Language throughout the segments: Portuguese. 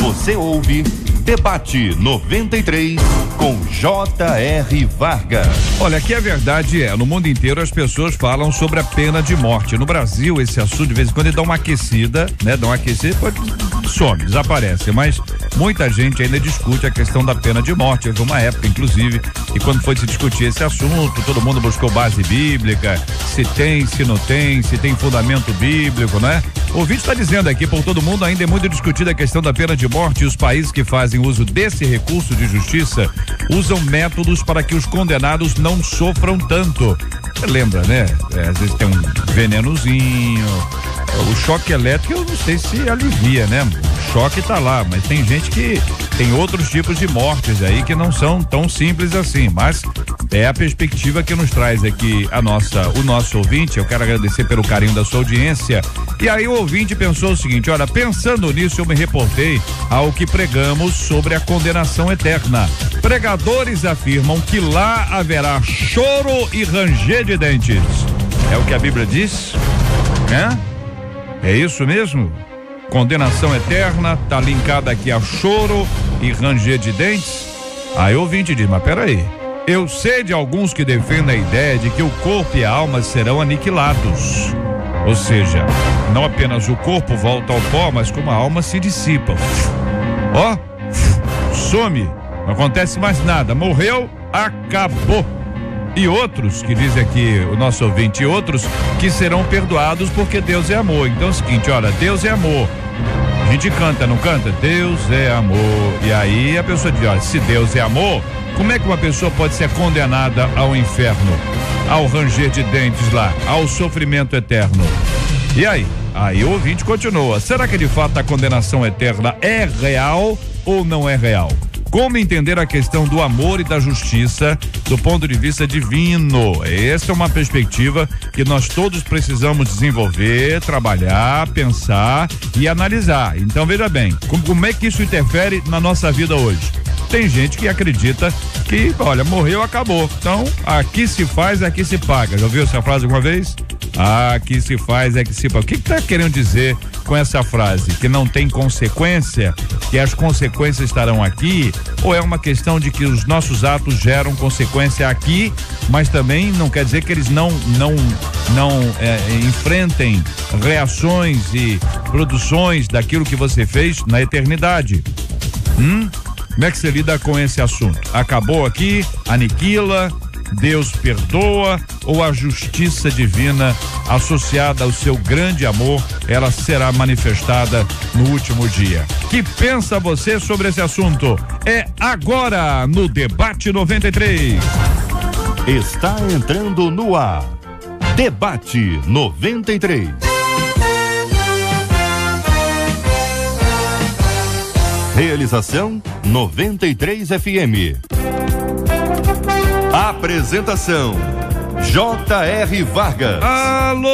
Você ouve Debate 93 com J.R. Vargas. Olha, aqui a verdade é, no mundo inteiro as pessoas falam sobre a pena de morte. No Brasil, esse assunto de vez em quando ele dá uma aquecida, né? Dá uma aquecida, some, desaparece, mas muita gente ainda discute a questão da pena de morte. Houve uma época, inclusive, e quando foi se discutir esse assunto, todo mundo buscou base bíblica, se tem, se não tem, se tem fundamento bíblico, né? O ouvinte está dizendo aqui, por todo mundo, ainda é muito discutida a questão da pena de morte e os países que fazem uso desse recurso de justiça usam métodos para que os condenados não sofram tanto. Você lembra, né? Às vezes tem um venenozinho, o choque elétrico eu não sei se alivia, né? O choque tá lá, mas tem gente que tem outros tipos de mortes aí que não são tão simples assim, mas é a perspectiva que nos traz aqui o nosso ouvinte. Eu quero agradecer pelo carinho da sua audiência. E aí o ouvinte pensou o seguinte: olha, pensando nisso eu me reportei ao que pregamos sobre a condenação eterna. Pregadores afirmam que lá haverá choro e ranger de dentes. É o que a Bíblia diz? É isso mesmo? Condenação eterna tá linkada aqui a choro e ranger de dentes? Aí o ouvinte diz, mas peraí, eu sei de alguns que defendem a ideia de que o corpo e a alma serão aniquilados. Ou seja, não apenas o corpo volta ao pó, mas como a alma se dissipa. Some, não acontece mais nada, morreu, acabou. E outros, que diz aqui o nosso ouvinte, e outros que serão perdoados porque Deus é amor. Então é o seguinte, olha, Deus é amor. A gente canta, não canta? Deus é amor. E aí a pessoa diz, olha, se Deus é amor, como é que uma pessoa pode ser condenada ao inferno, ao ranger de dentes lá, ao sofrimento eterno? E aí? Aí o ouvinte continua, será que de fato a condenação eterna é real ou não é real? Como entender a questão do amor e da justiça do ponto de vista divino? Essa é uma perspectiva que nós todos precisamos desenvolver, trabalhar, pensar e analisar. Então veja bem, como é que isso interfere na nossa vida hoje? Tem gente que acredita que, olha, morreu, acabou. Então, aqui se faz, aqui se paga. Já ouviu essa frase alguma vez? Aqui se faz, aqui se paga. O que tá querendo dizer com essa frase? Que não tem consequência? Que as consequências estarão aqui? Ou é uma questão de que os nossos atos geram consequência aqui, mas também não quer dizer que eles não enfrentem reações e produções daquilo que você fez na eternidade? Como é que você lida com esse assunto? Acabou aqui, aniquila, Deus perdoa, ou a justiça divina associada ao seu grande amor, ela será manifestada no último dia? Que pensa você sobre esse assunto? É agora no Debate 93. Está entrando no ar. Debate 93. Realização 93 FM. Apresentação J.R. Vargas. Alô,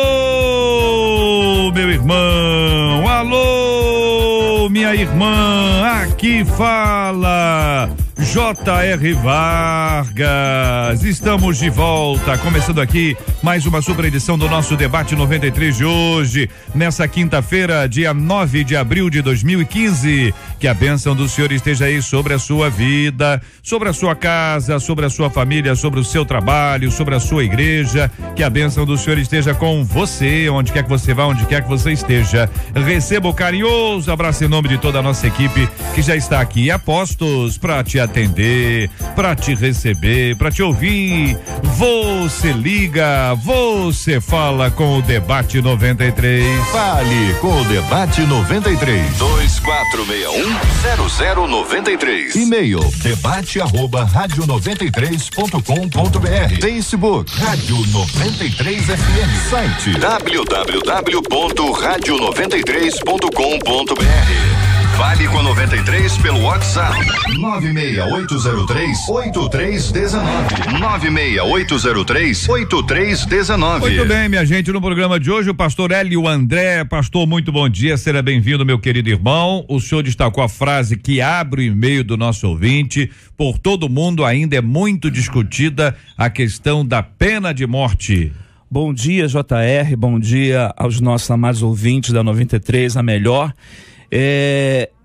meu irmão, alô, minha irmã, aqui fala J.R. Vargas. Estamos de volta, começando aqui mais uma super edição do nosso Debate 93 de hoje, nessa quinta-feira, dia 9 de abril de 2015. Que a bênção do Senhor esteja aí sobre a sua vida, sobre a sua casa, sobre a sua família, sobre o seu trabalho, sobre a sua igreja. Que a bênção do Senhor esteja com você, onde quer que você vá, onde quer que você esteja. Receba o carinhoso abraço em nome de toda a nossa equipe que já está aqui a postos para te atender, para te receber, para te ouvir. Você liga, você fala com o Debate 93. Fale com o Debate 93. 2461-0093. E-mail debate@radio93.com.br. Facebook Rádio 93 FM. Site www.radio93.com.br. Fale com a 93 pelo WhatsApp 96803-8319. 96803-8319. Muito bem, minha gente, no programa de hoje o pastor Hélio André. Pastor, muito bom dia, seja bem-vindo, meu querido irmão. O senhor destacou a frase que abre o e-mail do nosso ouvinte. Por todo mundo ainda é muito discutida a questão da pena de morte. Bom dia, JR, bom dia aos nossos amados ouvintes da 93, a melhor.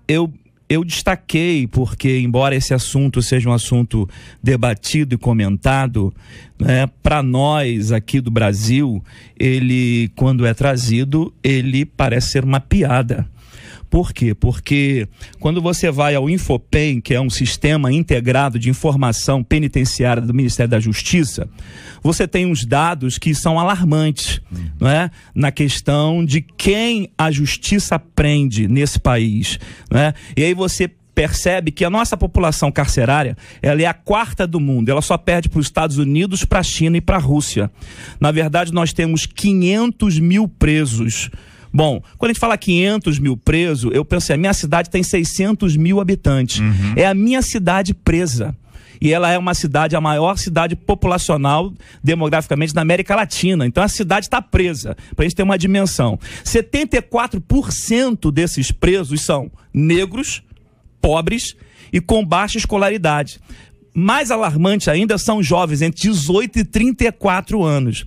Eu eu destaquei porque, embora esse assunto seja um assunto debatido e comentado, né, para nós aqui do Brasil, ele, quando é trazido, ele parece ser uma piada. Por quê? Porque quando você vai ao Infopen, que é um sistema integrado de informação penitenciária do Ministério da Justiça, você tem uns dados que são alarmantes, não é? Na questão de quem a justiça prende nesse país, não é? E aí você percebe que a nossa população carcerária, ela é a 4ª do mundo, ela só perde para os Estados Unidos, para a China e para a Rússia. Na verdade, nós temos 500 mil presos. Bom, quando a gente fala 500 mil presos, eu pensei, a minha cidade tem 600 mil habitantes. É a minha cidade presa. E ela é uma cidade, a maior cidade populacional demograficamente na América Latina. Então a cidade está presa, para a gente ter uma dimensão. 74% desses presos são negros, pobres e com baixa escolaridade. Mais alarmante ainda são jovens entre 18 e 34 anos.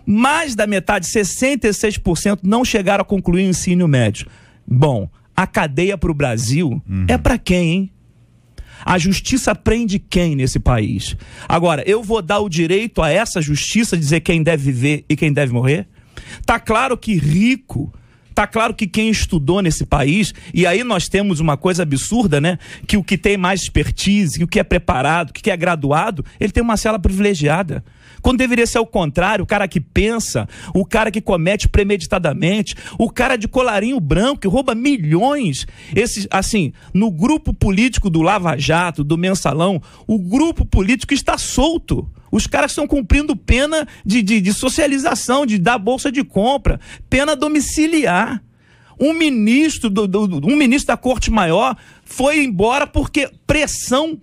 Mais da metade, 66%, não chegaram a concluir o ensino médio. Bom, a cadeia para o Brasil é para quem, hein? A justiça prende quem nesse país? Agora, eu vou dar o direito a essa justiça dizer quem deve viver e quem deve morrer? Tá claro que rico, tá claro que quem estudou nesse país, e aí nós temos uma coisa absurda, né? Que o que tem mais expertise, que o que é preparado, que é graduado, ele tem uma cela privilegiada. Quando deveria ser o contrário, o cara que pensa, o cara que comete premeditadamente, o cara de colarinho branco que rouba milhões. Esses, assim, no grupo político do Lava Jato, do Mensalão, o grupo político está solto. Os caras estão cumprindo pena de socialização, de dar bolsa de compra, pena domiciliar. Um ministro da Corte Maior foi embora porque pressão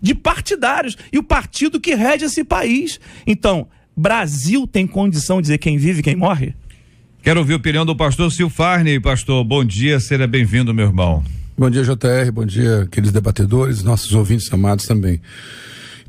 de partidários e o partido que rege esse país. Então, Brasil tem condição de dizer quem vive e quem morre? Quero ouvir a opinião do pastor Silfarney. Pastor, bom dia, seja bem-vindo, meu irmão. Bom dia, JR, bom dia, queridos debatedores, nossos ouvintes amados também.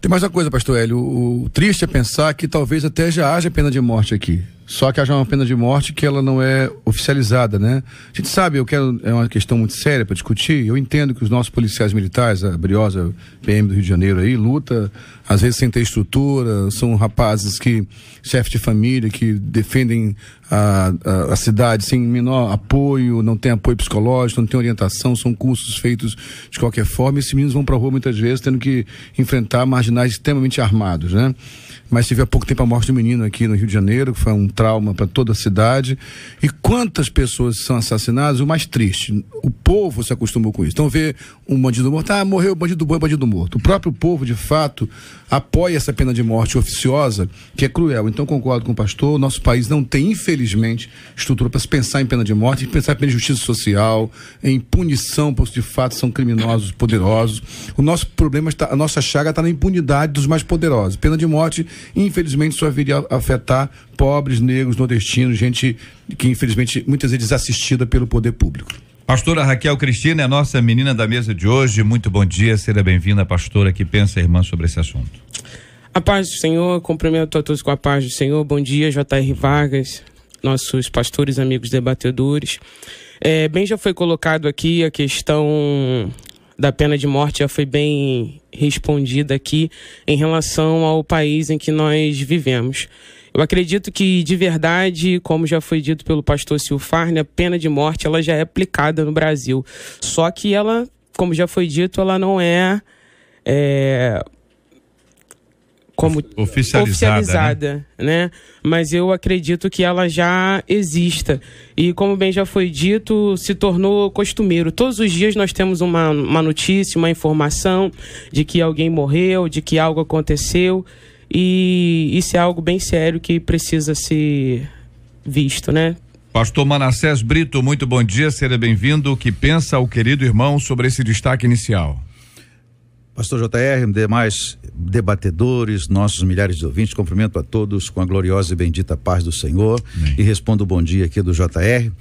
Tem mais uma coisa, pastor Hélio, o triste é pensar que talvez até já haja pena de morte aqui. Só que haja uma pena de morte que ela não é oficializada, né? A gente sabe, é uma questão muito séria para discutir. Eu entendo que os nossos policiais militares, a briosa PM do Rio de Janeiro aí, luta, às vezes sem ter estrutura, são rapazes que, chefes de família, que defendem a cidade sem menor apoio, não tem apoio psicológico, não tem orientação, são cursos feitos de qualquer forma, e esses meninos vão pra rua muitas vezes tendo que enfrentar marginais extremamente armados, né? Mas tive há pouco tempo a morte do menino aqui no Rio de Janeiro, que foi um trauma para toda a cidade. E quantas pessoas são assassinadas? O mais triste, o povo se acostumou com isso. Então vê um bandido morto, morreu, bandido bom é bandido morto. O próprio povo, de fato, apoia essa pena de morte oficiosa, que é cruel. Então concordo com o pastor, nosso país não tem, infelizmente, estrutura para se pensar em pena de morte, pensar em pena de justiça social, em punição, porque de fato são criminosos, poderosos. O nosso problema, a nossa chaga está na impunidade dos mais poderosos. Pena de morte, infelizmente, só viria a afetar pobres, negros, nordestinos, gente que infelizmente muitas vezes assistida pelo poder público. Pastora Raquel Cristina é a nossa menina da mesa de hoje. Muito bom dia, seja bem-vinda, pastora. Que pensa a irmã sobre esse assunto? A paz do Senhor, cumprimento a todos com a paz do Senhor. Bom dia, J.R. Vargas, nossos pastores, amigos debatedores. Bem, já foi colocado aqui a questão da pena de morte, já foi bem respondida aqui em relação ao país em que nós vivemos. Eu acredito que, de verdade, como já foi dito pelo pastor Silfarney, a pena de morte ela já é aplicada no Brasil. Só que ela, como já foi dito, ela não é como oficializada, né? Mas eu acredito que ela já exista. E como bem já foi dito, se tornou costumeiro. Todos os dias nós temos uma notícia, uma informação de que alguém morreu, de que algo aconteceu. E isso é algo bem sério que precisa ser visto, né? Pastor Manassés Brito, muito bom dia, seja bem-vindo. O que pensa o querido irmão sobre esse destaque inicial? Pastor JR, demais debatedores, nossos milhares de ouvintes, cumprimento a todos com a gloriosa e bendita paz do Senhor. Amém. E respondo o bom dia aqui do JR.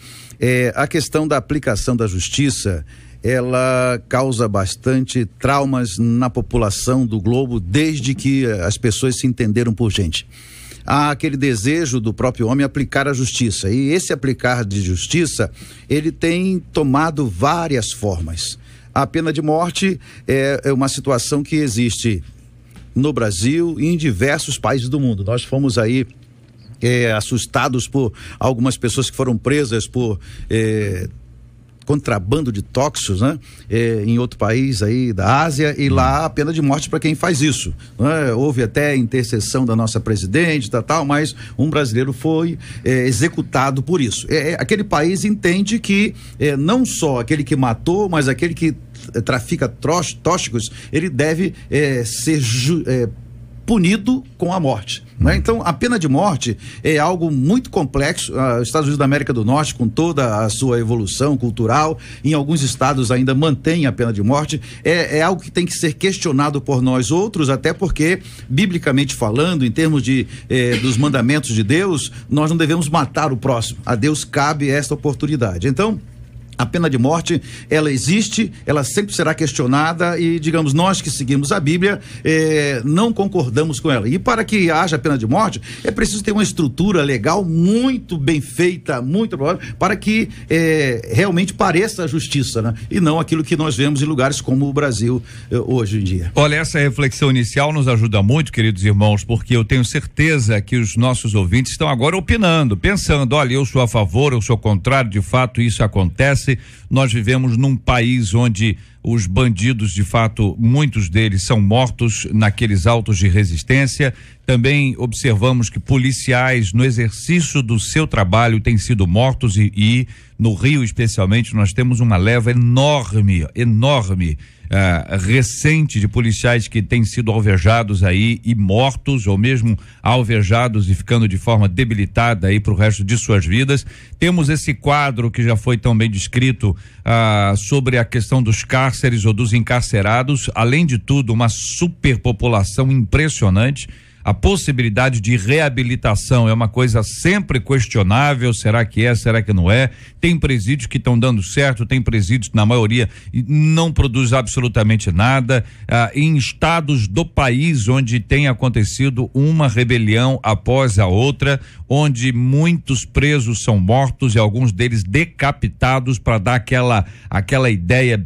A questão da aplicação da justiça, ela causa bastante traumas na população do globo desde que as pessoas se entenderam por gente. há aquele desejo do próprio homem aplicar a justiça. E esse aplicar de justiça, ele tem tomado várias formas. A pena de morte é uma situação que existe no Brasil e em diversos países do mundo. Nós fomos aí assustados por algumas pessoas que foram presas por contrabando de tóxicos, né? Em outro país aí da Ásia, e lá a pena de morte para quem faz isso, né? Houve até intercessão da nossa presidente, tal, mas um brasileiro foi executado por isso. Aquele país entende que não só aquele que matou, mas aquele que trafica tóxicos, ele deve ser punido com a morte, né? Então, a pena de morte é algo muito complexo. Os Estados Unidos da América do Norte, com toda a sua evolução cultural, em alguns estados ainda mantém a pena de morte. É algo que tem que ser questionado por nós outros, até porque, biblicamente falando, em termos dos mandamentos de Deus, nós não devemos matar o próximo. A Deus cabe esta oportunidade. Então, a pena de morte, ela existe, ela sempre será questionada e, digamos, nós que seguimos a Bíblia, não concordamos com ela. E para que haja pena de morte, é preciso ter uma estrutura legal muito bem feita, muito para que realmente pareça a justiça, né? E não aquilo que nós vemos em lugares como o Brasil hoje em dia. Olha, essa reflexão inicial nos ajuda muito, queridos irmãos, porque eu tenho certeza que os nossos ouvintes estão agora opinando, pensando, olha, eu sou a favor, eu sou contrário, de fato isso acontece. Nós vivemos num país onde os bandidos, de fato, muitos deles são mortos naqueles autos de resistência. Também observamos que policiais, no exercício do seu trabalho, têm sido mortos e no Rio, especialmente, nós temos uma leva enorme, recente de policiais que têm sido alvejados aí e mortos, ou mesmo alvejados e ficando de forma debilitada aí para o resto de suas vidas. Temos esse quadro que já foi tão bem descrito sobre a questão dos cárceres ou dos encarcerados, além de tudo, uma superpopulação impressionante. A possibilidade de reabilitação é uma coisa sempre questionável, será que é, será que não é? Tem presídios que estão dando certo, tem presídios que na maioria não produz absolutamente nada. Em estados do país onde tem acontecido uma rebelião após a outra, onde muitos presos são mortos e alguns deles decapitados para dar aquela ideia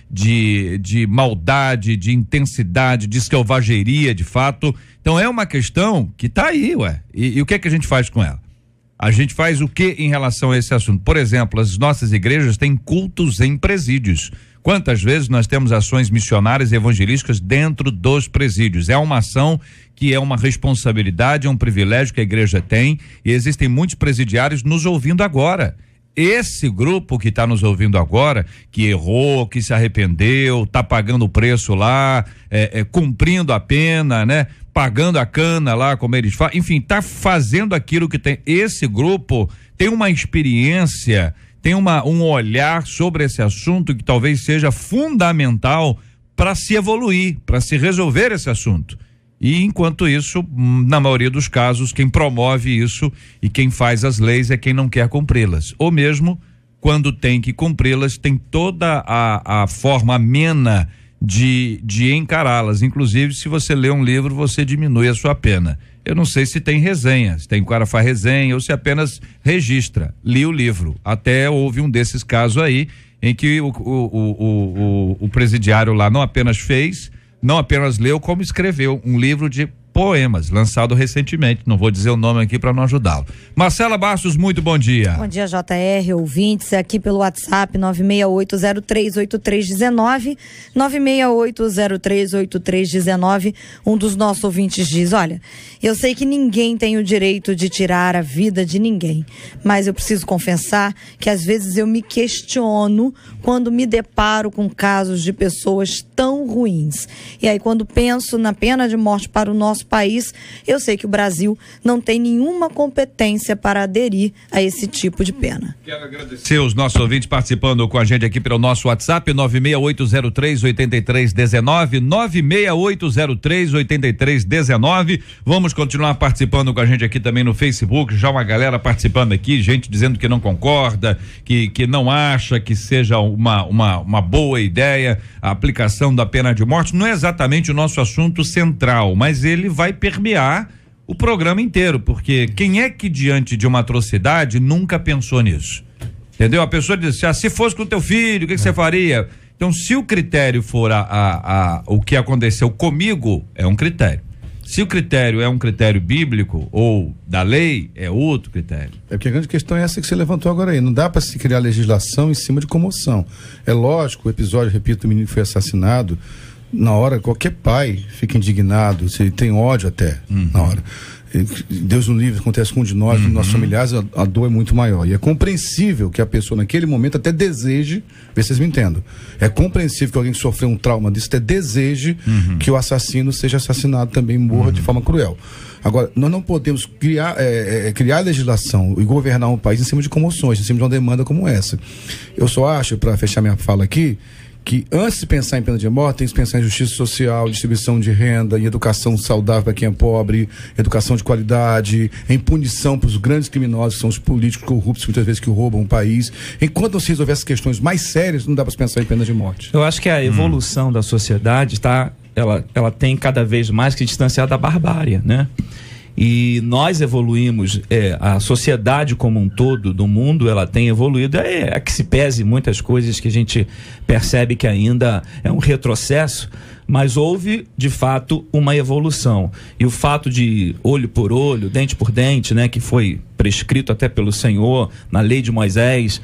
de maldade, de intensidade, de selvageria, de fato. Então é uma questão que está aí, e o que é que a gente faz com ela? A gente faz o que em relação a esse assunto? Por exemplo, as nossas igrejas têm cultos em presídios. Quantas vezes nós temos ações missionárias e evangelísticas dentro dos presídios? É uma ação que é uma responsabilidade, é um privilégio que a igreja tem, e existem muitos presidiários nos ouvindo agora. Esse grupo que está nos ouvindo agora, que errou, que se arrependeu, está pagando o preço lá, cumprindo a pena, né? Pagando a cana lá, como eles falam, enfim, está fazendo aquilo que tem. Esse grupo tem uma experiência, tem um olhar sobre esse assunto que talvez seja fundamental para se evoluir, para se resolver esse assunto. E enquanto isso, na maioria dos casos, quem promove isso e quem faz as leis é quem não quer cumpri-las. Ou mesmo, quando tem que cumpri-las, tem toda a forma amena de encará-las. Inclusive, se você lê um livro, você diminui a sua pena. Eu não sei se tem resenha, se tem cara faz resenha ou se apenas registra. Li o livro. Até houve um desses casos aí em que o presidiário lá não apenas leu, como escreveu um livro de poemas, lançado recentemente. Não vou dizer o nome aqui para não ajudá-lo. Marcela Bastos, muito bom dia. Bom dia, JR, ouvintes, aqui pelo WhatsApp 968038319, 968038319. Um dos nossos ouvintes diz: olha, eu sei que ninguém tem o direito de tirar a vida de ninguém, mas eu preciso confessar que às vezes eu me questiono quando me deparo com casos de pessoas tão ruins. E aí, quando penso na pena de morte para o nosso país, eu sei que o Brasil não tem nenhuma competência para aderir a esse tipo de pena. Quero agradecer os nossos ouvintes participando com a gente aqui pelo nosso WhatsApp 968038319, 968038319. Vamos continuar participando com a gente aqui também no Facebook. Já uma galera participando aqui, gente dizendo que não concorda, que não acha que seja uma boa ideia a aplicação da pena de morte. Não é exatamente o nosso assunto central, mas ele vai permear o programa inteiro, porque quem é que diante de uma atrocidade nunca pensou nisso? Entendeu? A pessoa diz assim, se fosse com o teu filho, o que você faria? Então, se o critério for o que aconteceu comigo, é um critério. Se o critério é um critério bíblico ou da lei, é outro critério. É porque a grande questão é essa que você levantou agora aí. Não dá para se criar legislação em cima de comoção. É lógico, o episódio, repito, o menino foi assassinado. Na hora, qualquer pai fica indignado, se tem ódio até, na hora. Deus no livre, acontece com um de nós, nossos familiares, a dor é muito maior. E é compreensível que a pessoa naquele momento até deseje, vê se vocês me entendem, é compreensível que alguém que sofreu um trauma disso até deseje que o assassino seja assassinado também, morra de forma cruel. Agora, nós não podemos criar legislação e governar um país em cima de comoções, em cima de uma demanda como essa. Eu só acho, para fechar minha fala aqui, que antes de pensar em pena de morte, tem que pensar em justiça social, distribuição de renda, em educação saudável para quem é pobre, educação de qualidade, em punição para os grandes criminosos, que são os políticos corruptos, muitas vezes que roubam o país. Enquanto não se resolver essas questões mais sérias, não dá para se pensar em pena de morte. Eu acho que a evolução da sociedade ela tem cada vez mais que distanciar da barbárie, né? E nós evoluímos, a sociedade como um todo do mundo, ela tem evoluído, é que se pese muitas coisas que a gente percebe que ainda é um retrocesso, mas houve de fato uma evolução, e o fato de olho por olho, dente por dente, né, que foi prescrito até pelo Senhor na lei de Moisés,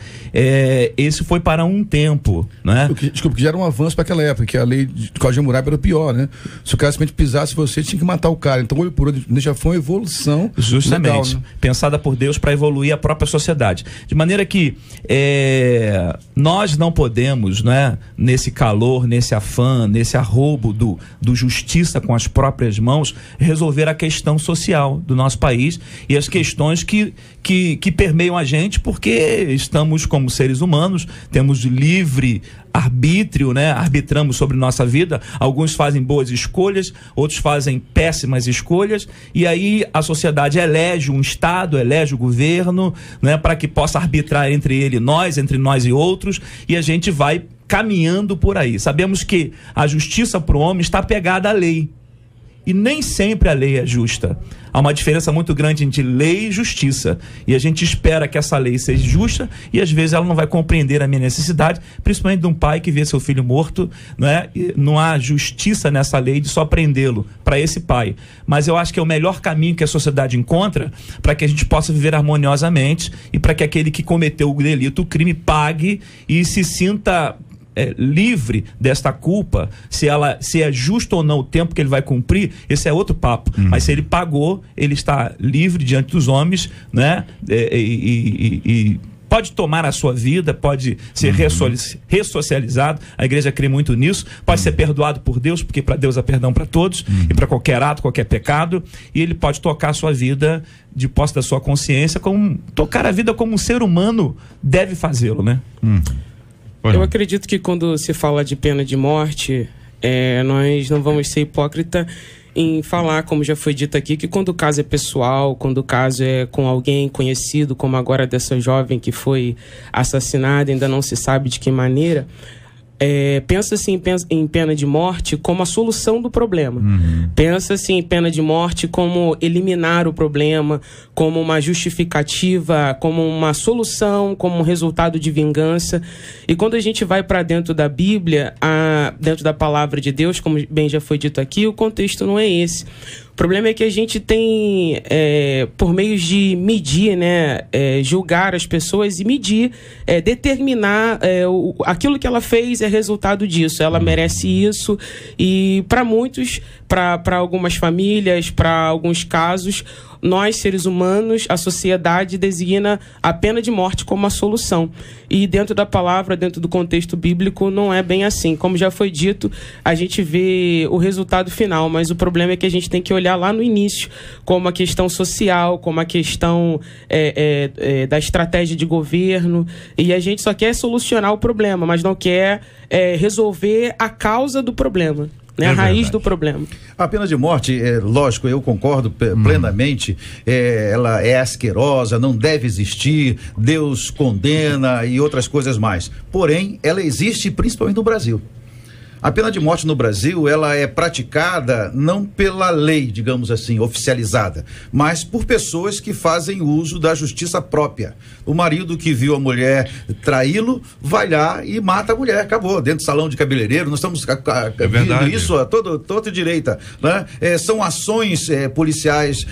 esse foi para um tempo, né? Desculpa, que já era um avanço para aquela época, que a lei de Código de Hammurabi era o pior, né? Se o cara simplesmente pisasse você, tinha que matar o cara. Então, olho por olho já foi uma evolução. Justamente, legal, né? Pensada por Deus para evoluir a própria sociedade. De maneira que nós não podemos, né, nesse calor, nesse afã, nesse arrobo do justiça com as próprias mãos, resolver a questão social do nosso país e as questões que permeiam a gente, porque estamos como seres humanos, temos livre arbítrio, né? Arbitramos sobre nossa vida. Alguns fazem boas escolhas, outros fazem péssimas escolhas, e aí a sociedade elege um Estado, elege o governo, né? Para que possa arbitrar entre nós e outros, e a gente vai caminhando por aí. Sabemos que a justiça para o homem está pegada à lei, e nem sempre a lei é justa. Há uma diferença muito grande entre lei e justiça. E a gente espera que essa lei seja justa, e às vezes ela não vai compreender a minha necessidade, principalmente de um pai que vê seu filho morto, né? E não há justiça nessa lei de só prendê-lo para esse pai. Mas eu acho que é o melhor caminho que a sociedade encontra para que a gente possa viver harmoniosamente e para que aquele que cometeu o delito, o crime, pague e se sinta livre desta culpa. Se é justo ou não o tempo que ele vai cumprir, esse é outro papo. Mas se ele pagou, ele está livre diante dos homens, né? E pode tomar a sua vida, pode ser ressocializado. A igreja crê muito nisso. Pode ser perdoado por Deus, porque para Deus há perdão para todos, e para qualquer ato, qualquer pecado. E ele pode tocar a sua vida de posse da sua consciência, tocar a vida como um ser humano deve fazê-lo, né? Eu acredito que quando se fala de pena de morte, nós não vamos ser hipócrita em falar, como já foi dito aqui, que quando o caso é pessoal, quando o caso é com alguém conhecido, como agora dessa jovem que foi assassinada, ainda não se sabe de que maneira, pensa-se em pena de morte como a solução do problema. Pensa-se em pena de morte como eliminar o problema, como uma justificativa, como uma solução, como um resultado de vingança. E quando a gente vai para dentro da Bíblia, dentro da palavra de Deus, como bem já foi dito aqui, o contexto não é esse. O problema é que a gente tem, por meio de medir, né, julgar as pessoas e medir, determinar aquilo que ela fez é resultado disso, ela merece isso. E para muitos, para algumas famílias, para alguns casos, nós, seres humanos, a sociedade designa a pena de morte como a solução. E dentro da palavra, dentro do contexto bíblico, não é bem assim. Como já foi dito, a gente vê o resultado final, mas o problema é que a gente tem que olhar lá no início, como a questão social, como a questão da estratégia de governo, e a gente só quer solucionar o problema, mas não quer resolver a causa do problema. A raiz do problema. A pena de morte, lógico, eu concordo plenamente, ela é asquerosa, não deve existir, Deus condena e outras coisas mais. Porém, ela existe principalmente no Brasil. A pena de morte no Brasil, ela é praticada não pela lei, digamos assim, oficializada, mas por pessoas que fazem uso da justiça própria. O marido que viu a mulher traí-lo, vai lá e mata a mulher, acabou, dentro do salão de cabeleireiro. Nós estamos vendo isso a toda direita, né? São ações policiais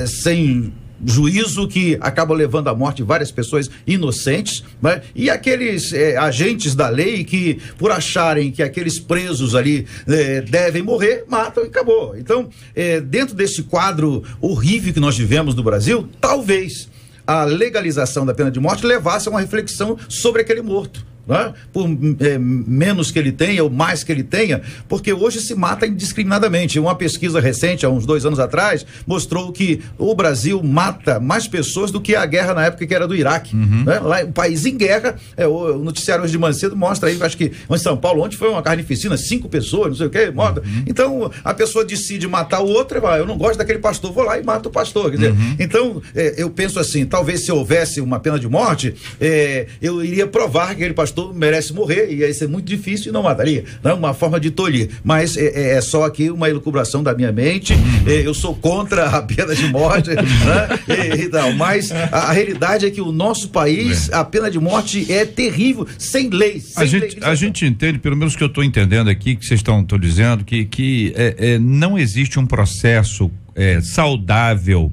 sem juízo que acaba levando à morte várias pessoas inocentes, né? E aqueles agentes da lei que, por acharem que aqueles presos ali devem morrer, matam e acabou. Então, dentro desse quadro horrível que nós vivemos no Brasil, talvez a legalização da pena de morte levasse a uma reflexão sobre aquele morto. Né? Por menos que ele tenha ou mais que ele tenha, porque hoje se mata indiscriminadamente. Uma pesquisa recente, há uns 2 anos atrás, mostrou que o Brasil mata mais pessoas do que a guerra na época que era do Iraque. Né? Lá, o país em guerra, o noticiário hoje de manhã cedo mostra aí, acho que em São Paulo ontem foi uma carnificina, 5 pessoas, não sei o que, morta. Então a pessoa decide matar o outro e vai, eu não gosto daquele pastor, vou lá e mato o pastor. Quer dizer, então eu penso assim, talvez se houvesse uma pena de morte, eu iria provar que aquele pastor merece morrer, e ia ser muito difícil e não mataria, não é uma forma de tolir, mas é só aqui uma elucubração da minha mente. Eu sou contra a pena de morte, né? Mas a realidade é que o nosso país, a pena de morte é terrível, sem lei. A gente entende, pelo menos que eu estou entendendo aqui, que vocês estão dizendo, que não existe um processo saudável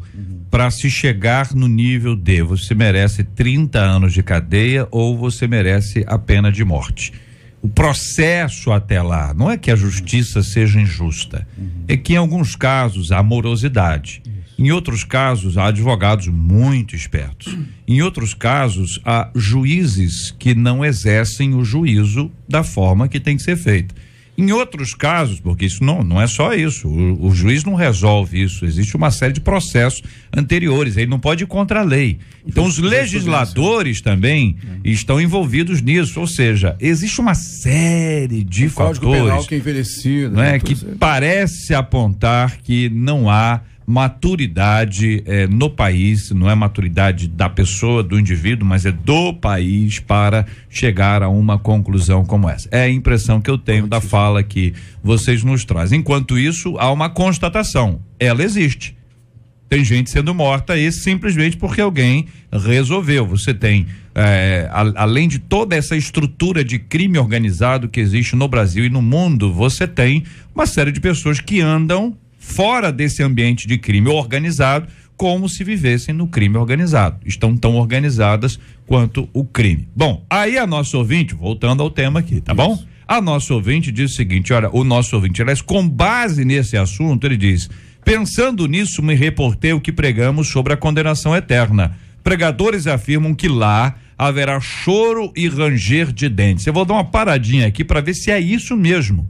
para se chegar no nível de você merece 30 anos de cadeia ou você merece a pena de morte. O processo até lá, não é que a justiça seja injusta, é que em alguns casos há morosidade, em outros casos há advogados muito espertos, em outros casos há juízes que não exercem o juízo da forma que tem que ser feita. Em outros casos, porque isso não é só isso, o juiz não resolve isso, existe uma série de processos anteriores, ele não pode ir contra a lei. Então os legisladores também estão envolvidos nisso, ou seja, existe uma série de fatores, Código Penal que é envelhecido, né, que parece apontar que não há maturidade no país, não é maturidade da pessoa, do indivíduo, mas é do país para chegar a uma conclusão como essa. É a impressão que eu tenho da fala que vocês nos trazem. Enquanto isso, há uma constatação, ela existe. Tem gente sendo morta aí simplesmente porque alguém resolveu. Você tem, além de toda essa estrutura de crime organizado que existe no Brasil e no mundo, você tem uma série de pessoas que andam fora desse ambiente de crime organizado, como se vivessem no crime organizado. Estão tão organizadas quanto o crime. Bom, aí a nossa ouvinte, voltando ao tema aqui, tá bom? A nossa ouvinte diz o seguinte, olha, o nosso ouvinte, aliás, com base nesse assunto, ele diz: pensando nisso, me reportei o que pregamos sobre a condenação eterna. Pregadores afirmam que lá haverá choro e ranger de dentes. Eu vou dar uma paradinha aqui para ver se é isso mesmo.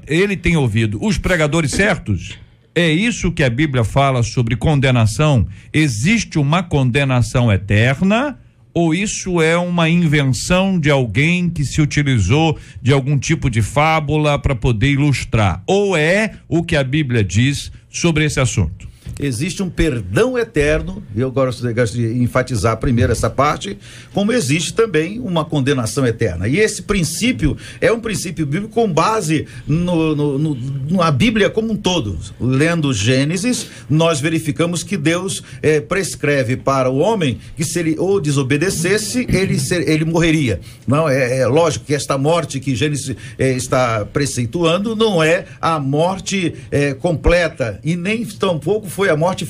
Ele tem ouvido os pregadores certos? É isso que a Bíblia fala sobre condenação? Existe uma condenação eterna? Ou isso é uma invenção de alguém que se utilizou de algum tipo de fábula para poder ilustrar? Ou é o que a Bíblia diz sobre esse assunto? Existe um perdão eterno, e eu gosto de enfatizar primeiro essa parte, como existe também uma condenação eterna. E esse princípio é um princípio bíblico com base na Bíblia como um todo. Lendo Gênesis, nós verificamos que Deus prescreve para o homem que se ele ou desobedecesse, ele morreria. Não, é lógico que esta morte que Gênesis está preceituando não é a morte completa, e nem tampouco foi a morte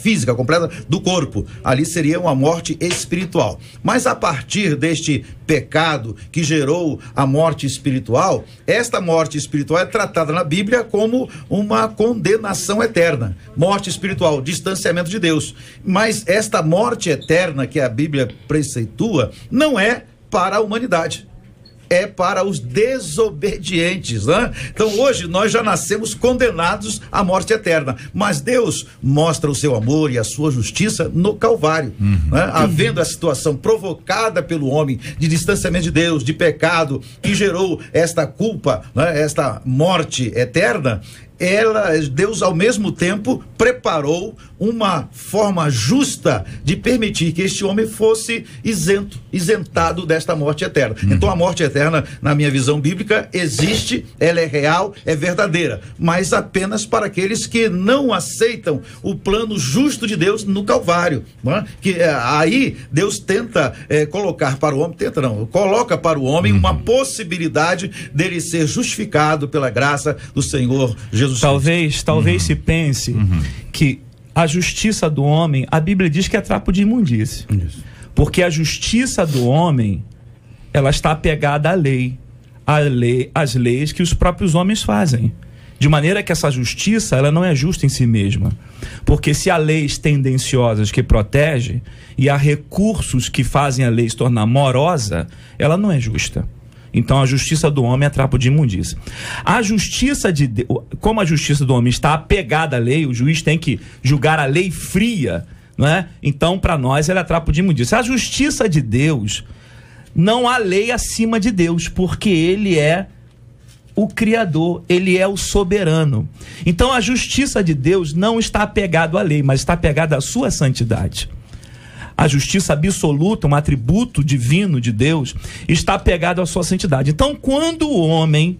física completa do corpo. Ali seria uma morte espiritual. Mas a partir deste pecado que gerou a morte espiritual, esta morte espiritual é tratada na Bíblia como uma condenação eterna. Morte espiritual, distanciamento de Deus. Mas esta morte eterna que a Bíblia preceitua não é para a humanidade. É para os desobedientes, né? Então hoje nós já nascemos condenados à morte eterna, mas Deus mostra o seu amor e a sua justiça no Calvário, né? Havendo a situação provocada pelo homem de distanciamento de Deus, de pecado, que gerou esta culpa, né? Esta morte eterna, Deus ao mesmo tempo preparou uma forma justa de permitir que este homem fosse isentado desta morte eterna. Então a morte eterna, na minha visão bíblica, existe, ela é real, é verdadeira, mas apenas para aqueles que não aceitam o plano justo de Deus no Calvário, né? Aí Deus tenta colocar para o homem, coloca para o homem uma possibilidade dele ser justificado pela graça do Senhor Jesus Cristo. Talvez se pense que a justiça do homem, a Bíblia diz que é trapo de imundície. Isso. Porque a justiça do homem, ela está apegada à lei, às leis que os próprios homens fazem. De maneira que essa justiça, ela não é justa em si mesma. Porque se há leis tendenciosas que protegem e há recursos que fazem a lei se tornar morosa, ela não é justa. Então a justiça do homem é trapo de imundícia. A justiça de Deus, como a justiça do homem está apegada à lei, o juiz tem que julgar a lei fria, não é? Então para nós ela é trapo de imundícia. A justiça de Deus, não há lei acima de Deus, porque ele é o Criador, ele é o soberano. Então a justiça de Deus não está apegada à lei, mas está apegada à sua santidade. A justiça absoluta, um atributo divino de Deus, está apegado à sua santidade. Então, quando o homem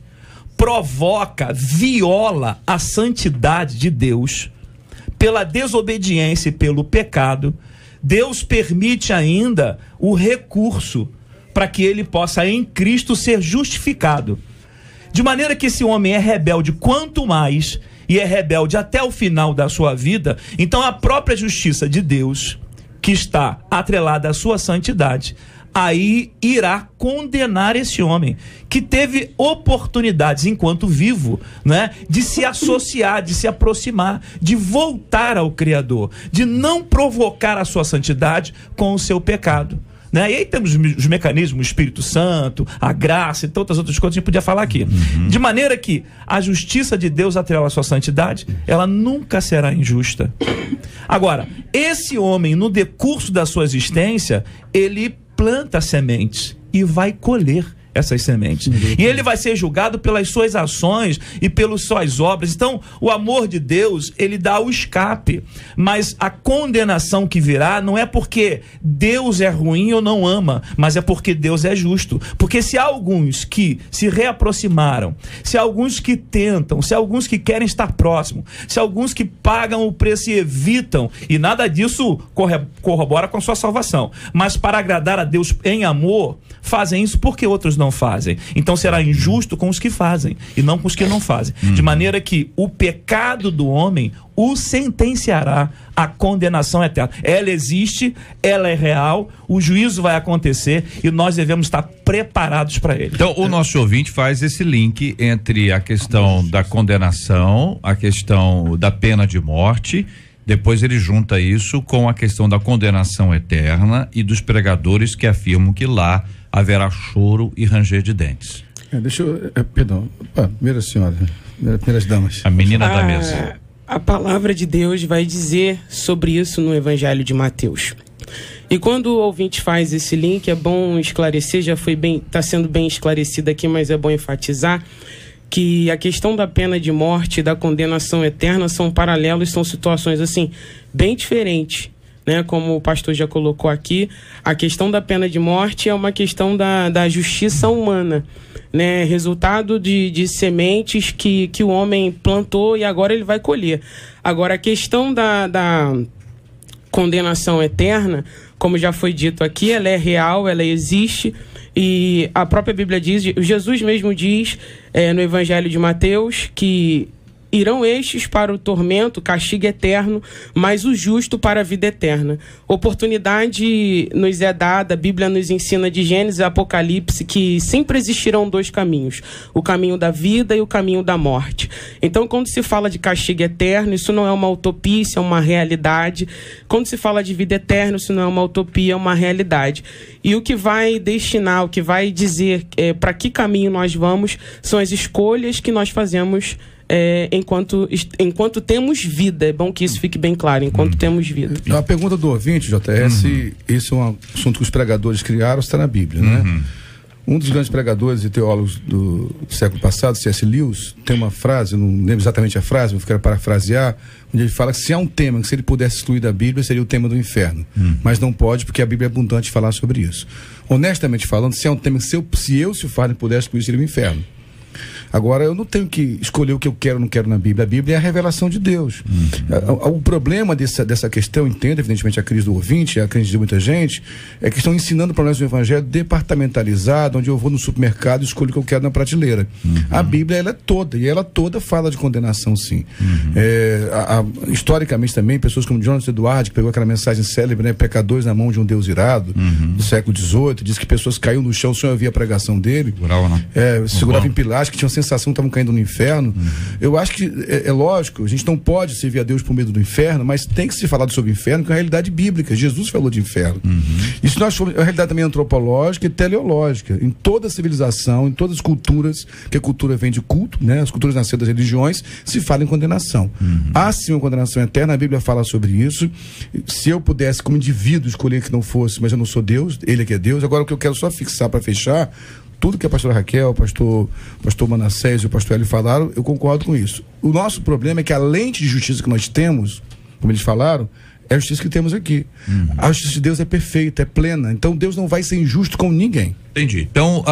viola a santidade de Deus, pela desobediência e pelo pecado, Deus permite ainda o recurso para que ele possa, em Cristo, ser justificado. De maneira que esse homem é rebelde quanto mais, e é rebelde até o final da sua vida, então a própria justiça de Deus, que está atrelada à sua santidade, aí irá condenar esse homem, que teve oportunidades enquanto vivo, né, de se associar, de se aproximar, de voltar ao Criador, de não provocar a sua santidade com o seu pecado. Né? E aí temos os mecanismos, o Espírito Santo, a graça e tantas outras coisas que a gente podia falar aqui. De maneira que a justiça de Deus atrela a sua santidade, ela nunca será injusta. Agora, esse homem, no decurso da sua existência, ele planta sementes e vai colher essas sementes. E ele vai ser julgado pelas suas ações e pelas suas obras. Então, o amor de Deus, ele dá o escape. Mas a condenação que virá não é porque Deus é ruim ou não ama, mas é porque Deus é justo. Porque se há alguns que se reaproximaram, se há alguns que tentam, se há alguns que querem estar próximos, se há alguns que pagam o preço e evitam, e nada disso corrobora com a sua salvação, mas para agradar a Deus em amor, fazem isso porque outros não fazem. Então será injusto com os que fazem e não com os que não fazem. De maneira que o pecado do homem o sentenciará à condenação eterna. Ela existe, ela é real, o juízo vai acontecer e nós devemos estar preparados para ele. Então o nosso ouvinte faz esse link entre a questão da condenação, a questão da pena de morte. Depois ele junta isso com a questão da condenação eterna e dos pregadores que afirmam que lá haverá choro e ranger de dentes. Perdão, primeiras damas. A menina da mesa. A palavra de Deus vai dizer sobre isso no Evangelho de Mateus. E quando o ouvinte faz esse link, é bom esclarecer, está sendo bem esclarecido aqui, mas é bom enfatizar que a questão da pena de morte e da condenação eterna são paralelos, são situações assim bem diferentes, né? Como o pastor já colocou aqui, a questão da pena de morte é uma questão da justiça humana, né? Resultado de sementes que o homem plantou e agora ele vai colher. Agora, a questão da condenação eterna, como já foi dito aqui, ela é real, ela existe. E a própria Bíblia diz, Jesus mesmo diz no Evangelho de Mateus, que irão estes para o tormento, castigo eterno, mas o justo para a vida eterna. Oportunidade nos é dada, a Bíblia nos ensina de Gênesis e Apocalipse que sempre existirão dois caminhos, o caminho da vida e o caminho da morte. Então, quando se fala de castigo eterno, isso não é uma utopia, isso é uma realidade. Quando se fala de vida eterna, isso não é uma utopia, é uma realidade. E o que vai destinar, o que vai dizer para que caminho nós vamos, são as escolhas que nós fazemos enquanto temos vida. É bom que isso fique bem claro, enquanto temos vida. A pergunta do ouvinte, JS, isso é um assunto que os pregadores criaram, está na Bíblia, né? Um dos grandes pregadores e teólogos do século passado, C.S. Lewis, tem uma frase, não lembro exatamente a frase, vou ficar parafrasear, onde ele fala que se há um tema que se ele pudesse excluir da Bíblia, seria o tema do inferno. Mas não pode, porque a Bíblia é abundante falar sobre isso. Honestamente falando, se há um tema que se eu pudesse excluir, seria o inferno. Agora, eu não tenho que escolher o que eu quero ou não quero na Bíblia. A Bíblia é a revelação de Deus. O problema dessa questão, entendo, evidentemente, a crise do ouvinte, a crise de muita gente, é que estão ensinando para nós um evangelho departamentalizado, onde eu vou no supermercado e escolho o que eu quero na prateleira. A Bíblia, ela é toda, e ela toda fala de condenação, sim. Historicamente também, pessoas como Jonathan Edwards, que pegou aquela mensagem célebre, né, pecadores na mão de um Deus irado, do século XVIII, diz que pessoas caíam no chão, o senhor ouvia a pregação dele, segurava em pilares, que tinham sensação que estavam caindo no inferno. Eu acho que é lógico, a gente não pode servir a Deus por medo do inferno, mas tem que se falar sobre o inferno, que é uma realidade bíblica. Jesus falou de inferno. Isso nós somos, é uma realidade também antropológica e teleológica. Em toda civilização, em todas as culturas, que a cultura vem de culto, né? As culturas nasceram das religiões, se fala em condenação. Há sim uma condenação eterna, a Bíblia fala sobre isso. Se eu pudesse, como indivíduo, escolher que não fosse, mas eu não sou Deus, ele é que é Deus. Agora, o que eu quero só fixar para fechar, tudo que a pastora Raquel, o pastor Manassés e o pastor Hélio falaram, eu concordo com isso. O nosso problema é que a lente de justiça que nós temos, como eles falaram, é a justiça que temos aqui. A justiça de Deus é perfeita, é plena. Então Deus não vai ser injusto com ninguém. Entendi. Então,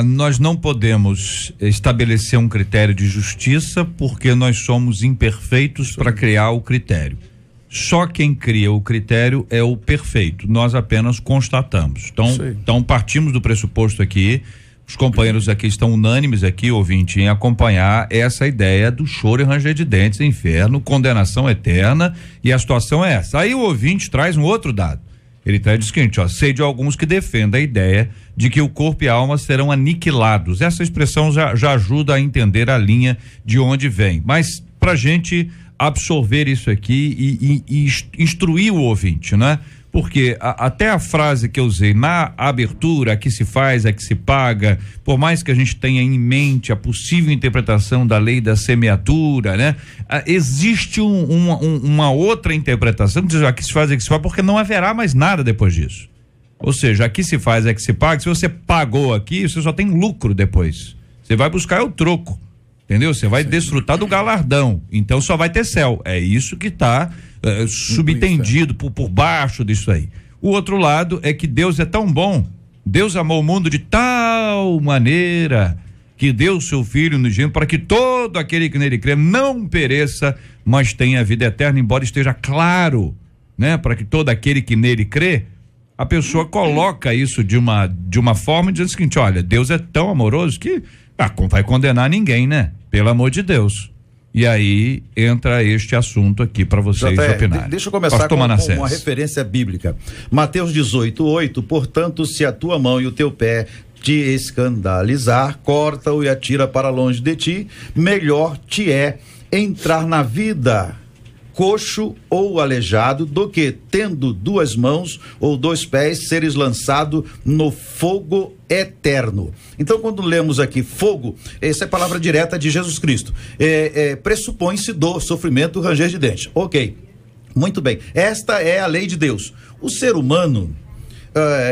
nós não podemos estabelecer um critério de justiça porque nós somos imperfeitos para criar o critério. Só quem cria o critério é o perfeito. Nós apenas constatamos. Então partimos do pressuposto aqui. Os companheiros aqui estão unânimes aqui, ouvinte, em acompanhar essa ideia do choro e ranger de dentes, inferno, condenação eterna, e a situação é essa. Aí o ouvinte traz um outro dado. Ele traz o seguinte, sei de alguns que defendem a ideia de que o corpo e a alma serão aniquilados. Essa expressão já ajuda a entender a linha de onde vem. Mas pra gente absorver isso aqui e instruir o ouvinte, né? Porque até a frase que eu usei na abertura, aqui se faz, aqui se paga, por mais que a gente tenha em mente a possível interpretação da lei da semeadura, né? Existe uma outra interpretação que diz aqui se faz, aqui se paga, porque não haverá mais nada depois disso. Ou seja, aqui se faz, aqui se paga. Se você pagou aqui, você só tem lucro depois. Você vai buscar o troco, entendeu? Você vai desfrutar do galardão, então só vai ter céu. É isso que está subentendido por baixo disso aí. O outro lado é que Deus é tão bom, Deus amou o mundo de tal maneira que deu o seu Filho unigênito para que todo aquele que nele crê não pereça, mas tenha vida eterna, embora esteja claro, né? Para que todo aquele que nele crê, a pessoa coloca isso de uma forma dizendo o seguinte, olha, Deus é tão amoroso que não vai condenar ninguém, né? Pelo amor de Deus. E aí entra este assunto aqui para vocês opinarem. Deixa eu começar com uma referência bíblica. Mateus 18:8, portanto, se a tua mão e o teu pé te escandalizar, corta-o e atira para longe de ti, melhor te é entrar na vida coxo ou aleijado do que, tendo duas mãos ou dois pés, seres lançado no fogo eterno. Então, quando lemos aqui fogo, essa é a palavra direta de Jesus Cristo. Pressupõe-se dor, sofrimento, ranger de dentes. Ok, muito bem. Esta é a lei de Deus. O ser humano,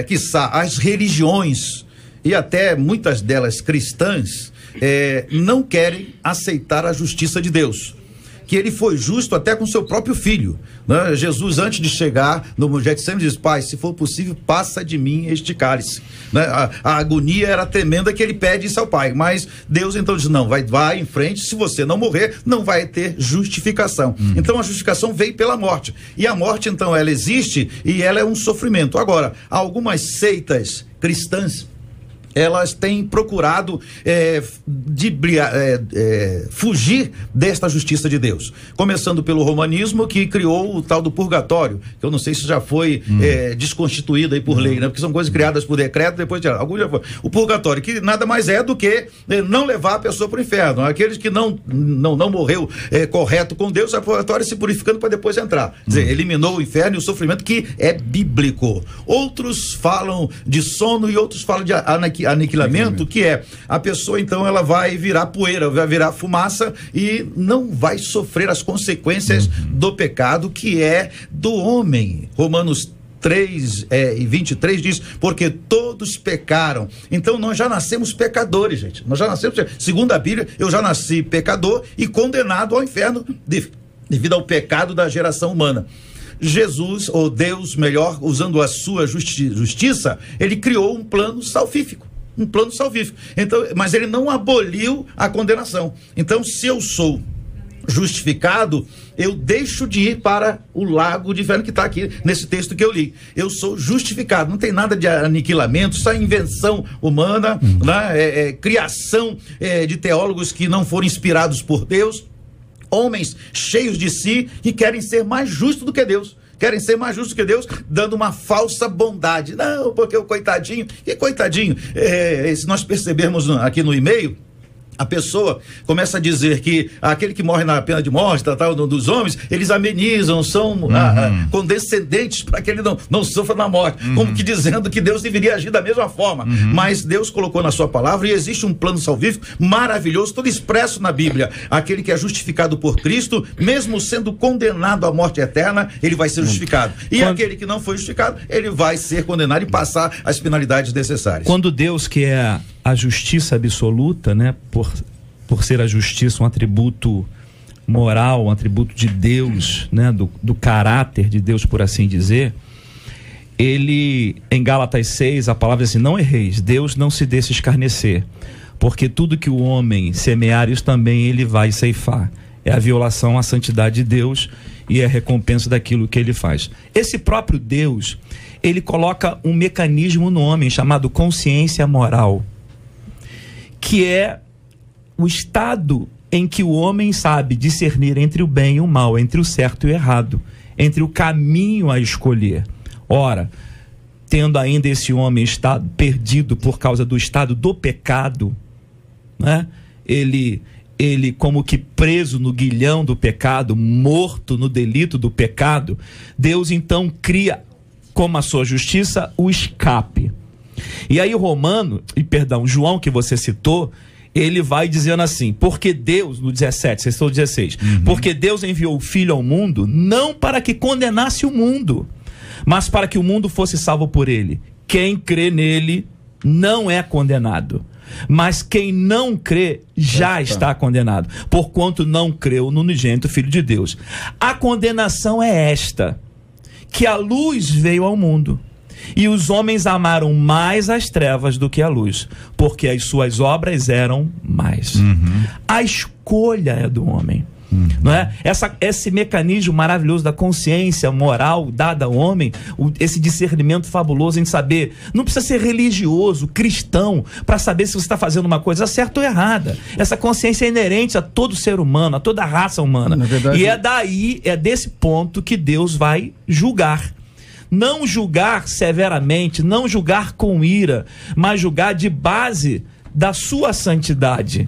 quiçá as religiões, e até muitas delas cristãs, não querem aceitar a justiça de Deus, que ele foi justo até com seu próprio filho, né? Jesus, antes de chegar no Getsemane, diz, Pai, se for possível, passa de mim este cálice, né? A agonia era tremenda que ele pede isso ao Pai, mas Deus então diz, não, vai em frente, se você não morrer, não vai ter justificação. Então a justificação veio pela morte, e a morte então ela existe e ela é um sofrimento. Agora, algumas seitas cristãs, elas têm procurado fugir desta justiça de Deus, começando pelo romanismo, que criou o tal do purgatório, que eu não sei se já foi desconstituído aí por lei, né? Porque são coisas criadas por decreto, depois de algum já foi. O purgatório, que nada mais é do que não levar a pessoa para o inferno. Aqueles que não morreu correto com Deus, o purgatório se purificando para depois entrar. Quer dizer, eliminou o inferno e o sofrimento, que é bíblico. Outros falam de sono e outros falam de aniquilamento, que é a pessoa então ela vai virar poeira, vai virar fumaça e não vai sofrer as consequências do pecado que é do homem. Romanos 3 e 23 diz, porque todos pecaram. Então nós já nascemos pecadores, gente. Nós já nascemos, segundo a Bíblia, eu já nasci pecador e condenado ao inferno devido ao pecado da geração humana. Jesus, ou Deus, melhor, usando a sua justiça, ele criou um plano salvífico. Então, mas ele não aboliu a condenação. Então, se eu sou justificado, eu deixo de ir para o lago de inferno que está aqui nesse texto que eu li. Eu sou justificado, não tem nada de aniquilamento, só invenção humana, né? Criação de teólogos que não foram inspirados por Deus, homens cheios de si que querem ser mais justos do que Deus. Querem ser mais justos que Deus, dando uma falsa bondade. Não, porque o coitadinho, que coitadinho. Se nós percebermos aqui no e-mail, a pessoa começa a dizer que aquele que morre na pena de morte, dos homens, eles amenizam, são condescendentes para que ele não sofra na morte, como que dizendo que Deus deveria agir da mesma forma. Mas Deus colocou na sua palavra e existe um plano salvífico maravilhoso, todo expresso na Bíblia. Aquele que é justificado por Cristo, mesmo sendo condenado à morte eterna, ele vai ser justificado. E aquele que não foi justificado, ele vai ser condenado e passar as penalidades necessárias. Quando Deus, que é a justiça absoluta, né, por ser a justiça um atributo moral, um atributo de Deus, né, do caráter de Deus, por assim dizer, ele, em Gálatas 6, a palavra diz assim: não erreis, Deus não se deixa escarnecer, porque tudo que o homem semear, isso também ele vai ceifar. É a violação à santidade de Deus e a recompensa daquilo que ele faz. Esse próprio Deus, ele coloca um mecanismo no homem chamado consciência moral, que é o estado em que o homem sabe discernir entre o bem e o mal, entre o certo e o errado, entre o caminho a escolher. Ora, tendo ainda esse homem estado perdido por causa do estado do pecado, né? Ele como que preso no guilhão do pecado, morto no delito do pecado, Deus então cria como a sua justiça o escape. E aí João, que você citou, ele vai dizendo assim: porque Deus, no 17, vocês estão 16, porque Deus enviou o Filho ao mundo, não para que condenasse o mundo, mas para que o mundo fosse salvo por ele. Quem crê nele não é condenado, mas quem não crê já está condenado, porquanto não creu no unigênito Filho de Deus. A condenação é esta, que a luz veio ao mundo, e os homens amaram mais as trevas do que a luz, porque as suas obras eram más. A escolha é do homem. Não é? Esse mecanismo maravilhoso da consciência moral dada ao homem, esse discernimento fabuloso em saber, não precisa ser religioso, cristão, para saber se você está fazendo uma coisa certa ou errada. Essa consciência é inerente a todo ser humano, a toda a raça humana. Verdade, e é desse ponto que Deus vai julgar. Não julgar severamente, não julgar com ira, mas julgar de base da sua santidade,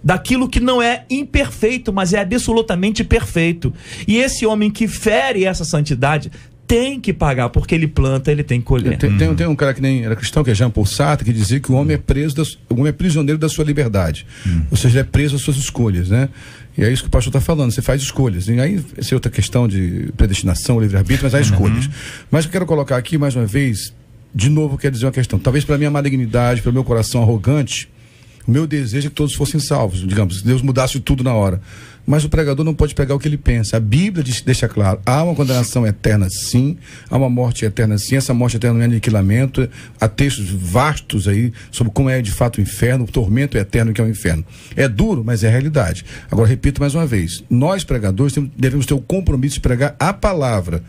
daquilo que não é imperfeito, mas é absolutamente perfeito. E esse homem que fere essa santidade tem que pagar, porque ele planta, ele tem que colher. Tem um cara que nem era cristão, que é Jean Paul Sartre, que dizia que o homem é prisioneiro da sua liberdade. Ou seja, ele é preso às suas escolhas, né? E é isso que o pastor está falando, você faz escolhas. E aí, essa é outra questão de predestinação, livre-arbítrio, mas há escolhas. Mas eu quero colocar aqui, mais uma vez, de novo, quero dizer uma questão. Talvez pela minha malignidade, pelo meu coração arrogante, o meu desejo é que todos fossem salvos, digamos, Deus mudasse tudo na hora. Mas o pregador não pode pegar o que ele pensa. A Bíblia deixa claro, há uma condenação eterna sim, há uma morte eterna sim, essa morte eterna não é aniquilamento, há textos vastos aí sobre como é de fato o inferno, o tormento eterno que é o inferno. É duro, mas é a realidade. Agora, repito mais uma vez, nós pregadores devemos ter o compromisso de pregar a palavra,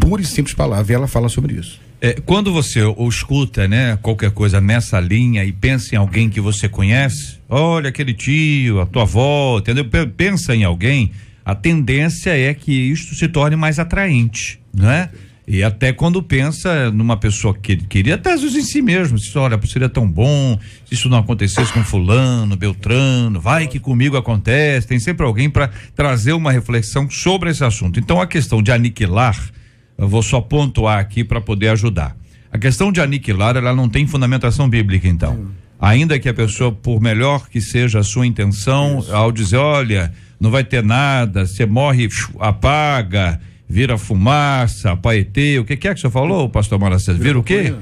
pura e simples palavra, e ela fala sobre isso. Quando você escuta, né, qualquer coisa nessa linha e pensa em alguém que você conhece, olha aquele tio, a tua avó, entendeu? Pensa em alguém, a tendência é que isto se torne mais atraente, né? E até quando pensa numa pessoa que queria, até às vezes em si mesmo, se olha, seria tão bom, se isso não acontecesse com fulano, beltrano, vai que comigo acontece, tem sempre alguém para trazer uma reflexão sobre esse assunto. Então a questão de aniquilar, eu vou só pontuar aqui para poder ajudar. A questão de aniquilar, ela não tem fundamentação bíblica, então. Ainda que a pessoa, por melhor que seja a sua intenção, ao dizer, olha, não vai ter nada, você morre, apaga, vira fumaça, paetê, o que é que o senhor falou, pastor Manassés? Vira o quê?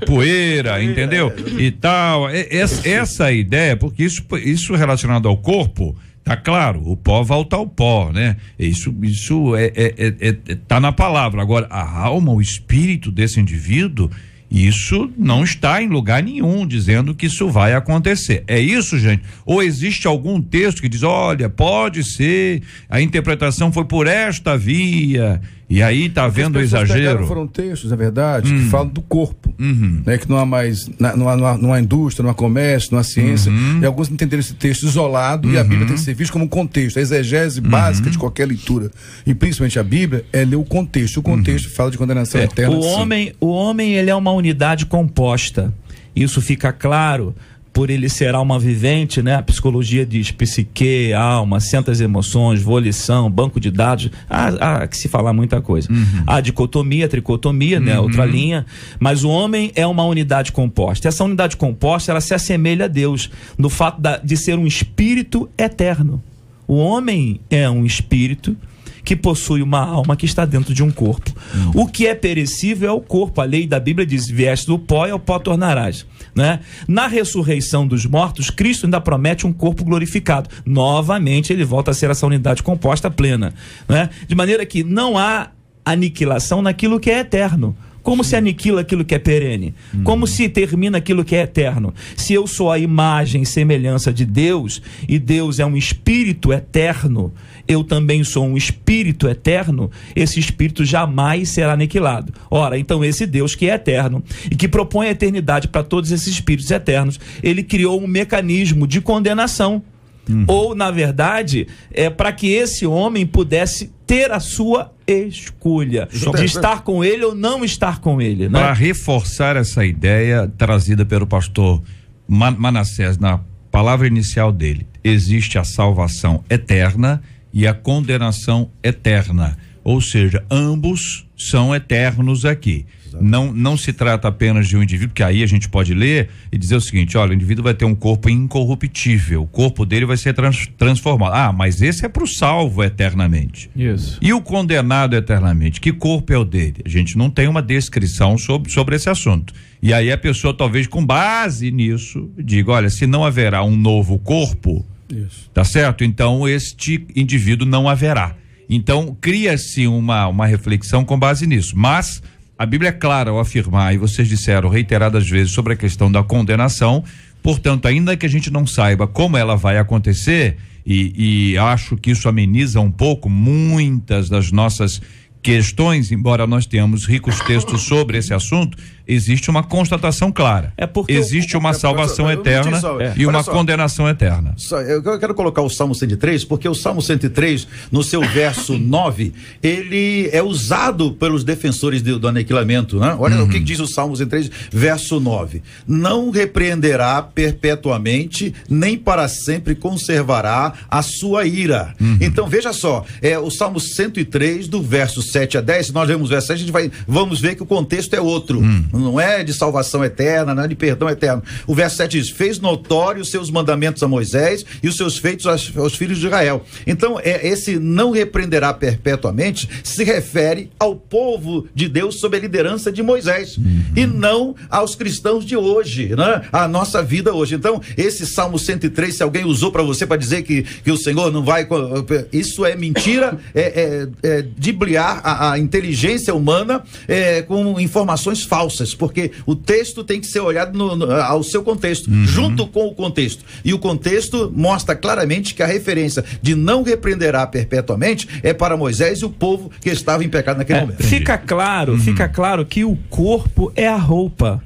Poeira, entendeu? E tal. Essa ideia, porque isso relacionado ao corpo, tá claro, o pó volta ao pó, né? Isso tá na palavra. Agora, a alma, o espírito desse indivíduo, isso não está em lugar nenhum dizendo que isso vai acontecer. É isso, gente? Ou existe algum texto que diz, olha, pode ser, a interpretação foi por esta via, e aí tá vendo o exagero? Foram textos, na verdade, que falam do corpo, né? Que não há mais, não há indústria, não há comércio, não há ciência, e alguns entenderam esse texto isolado, e a Bíblia tem que ser vista como um contexto. A exegese básica de qualquer leitura, e principalmente a Bíblia, é ler o contexto. O contexto fala de condenação eterna. O homem, ele é uma unidade composta. Isso fica claro por ele ser alma vivente, né? A psicologia diz psique, alma, centros emoções, volição, banco de dados, há que se falar muita coisa. A dicotomia, tricotomia, né? Outra linha, mas o homem é uma unidade composta. Essa unidade composta, ela se assemelha a Deus, no fato de ser um espírito eterno. O homem é um espírito que possui uma alma que está dentro de um corpo. O que é perecível é o corpo. A lei da Bíblia diz, vieste do pó e ao pó tornarás, né? Na ressurreição dos mortos, Cristo ainda promete um corpo glorificado. Novamente ele volta a ser essa unidade composta plena, né? De maneira que não há aniquilação naquilo que é eterno. Como se aniquila aquilo que é perene? Como se termina aquilo que é eterno? Se eu sou a imagem e semelhança de Deus, e Deus é um espírito eterno, eu também sou um espírito eterno, esse espírito jamais será aniquilado. Ora, então esse Deus que é eterno e que propõe a eternidade para todos esses espíritos eternos, ele criou um mecanismo de condenação. Ou, na verdade, para que esse homem pudesse ter a sua escolha de estar com ele ou não estar com ele, né? Para reforçar essa ideia trazida pelo pastor Manassés na palavra inicial dele, existe a salvação eterna e a condenação eterna, ou seja, ambos são eternos aqui. Não se trata apenas de um indivíduo, porque aí a gente pode ler e dizer o seguinte, olha, o indivíduo vai ter um corpo incorruptível, o corpo dele vai ser transformado. Mas esse é para o salvo eternamente. Isso. E o condenado eternamente, que corpo é o dele? A gente não tem uma descrição sobre esse assunto. E aí a pessoa, talvez com base nisso, diga, olha, se não haverá um novo corpo, tá certo? Então este indivíduo não haverá. Então cria-se uma reflexão com base nisso, mas a Bíblia é clara ao afirmar, e vocês disseram reiteradas vezes sobre a questão da condenação, portanto, ainda que a gente não saiba como ela vai acontecer, e acho que isso ameniza um pouco muitas das nossas questões, embora nós tenhamos ricos textos sobre esse assunto, existe uma constatação clara. Existe uma salvação eterna e uma condenação eterna. Eu quero colocar o Salmo 103, porque o Salmo 103, no seu verso 9, ele é usado pelos defensores do aniquilamento, né? Olha o que diz o Salmo 103, verso 9. Não repreenderá perpetuamente, nem para sempre conservará a sua ira. Então, veja só, o Salmo 103, do verso 7 a 10, se nós vemos o verso 7, vamos ver que o contexto é outro. Não é de salvação eterna, não é de perdão eterno. O verso 7 diz, fez notórios os seus mandamentos a Moisés e os seus feitos aos filhos de Israel. Então, esse não repreenderá perpetuamente se refere ao povo de Deus sob a liderança de Moisés, e não aos cristãos de hoje, né? A nossa vida hoje. Então, esse Salmo 103, se alguém usou para você para dizer que o Senhor não vai, isso é mentira, dibliar a inteligência humana com informações falsas, porque o texto tem que ser olhado ao seu contexto, junto com o contexto. E o contexto mostra claramente que a referência de não repreenderá perpetuamente é para Moisés e o povo que estava em pecado naquele momento. Fica claro que o corpo é a roupa.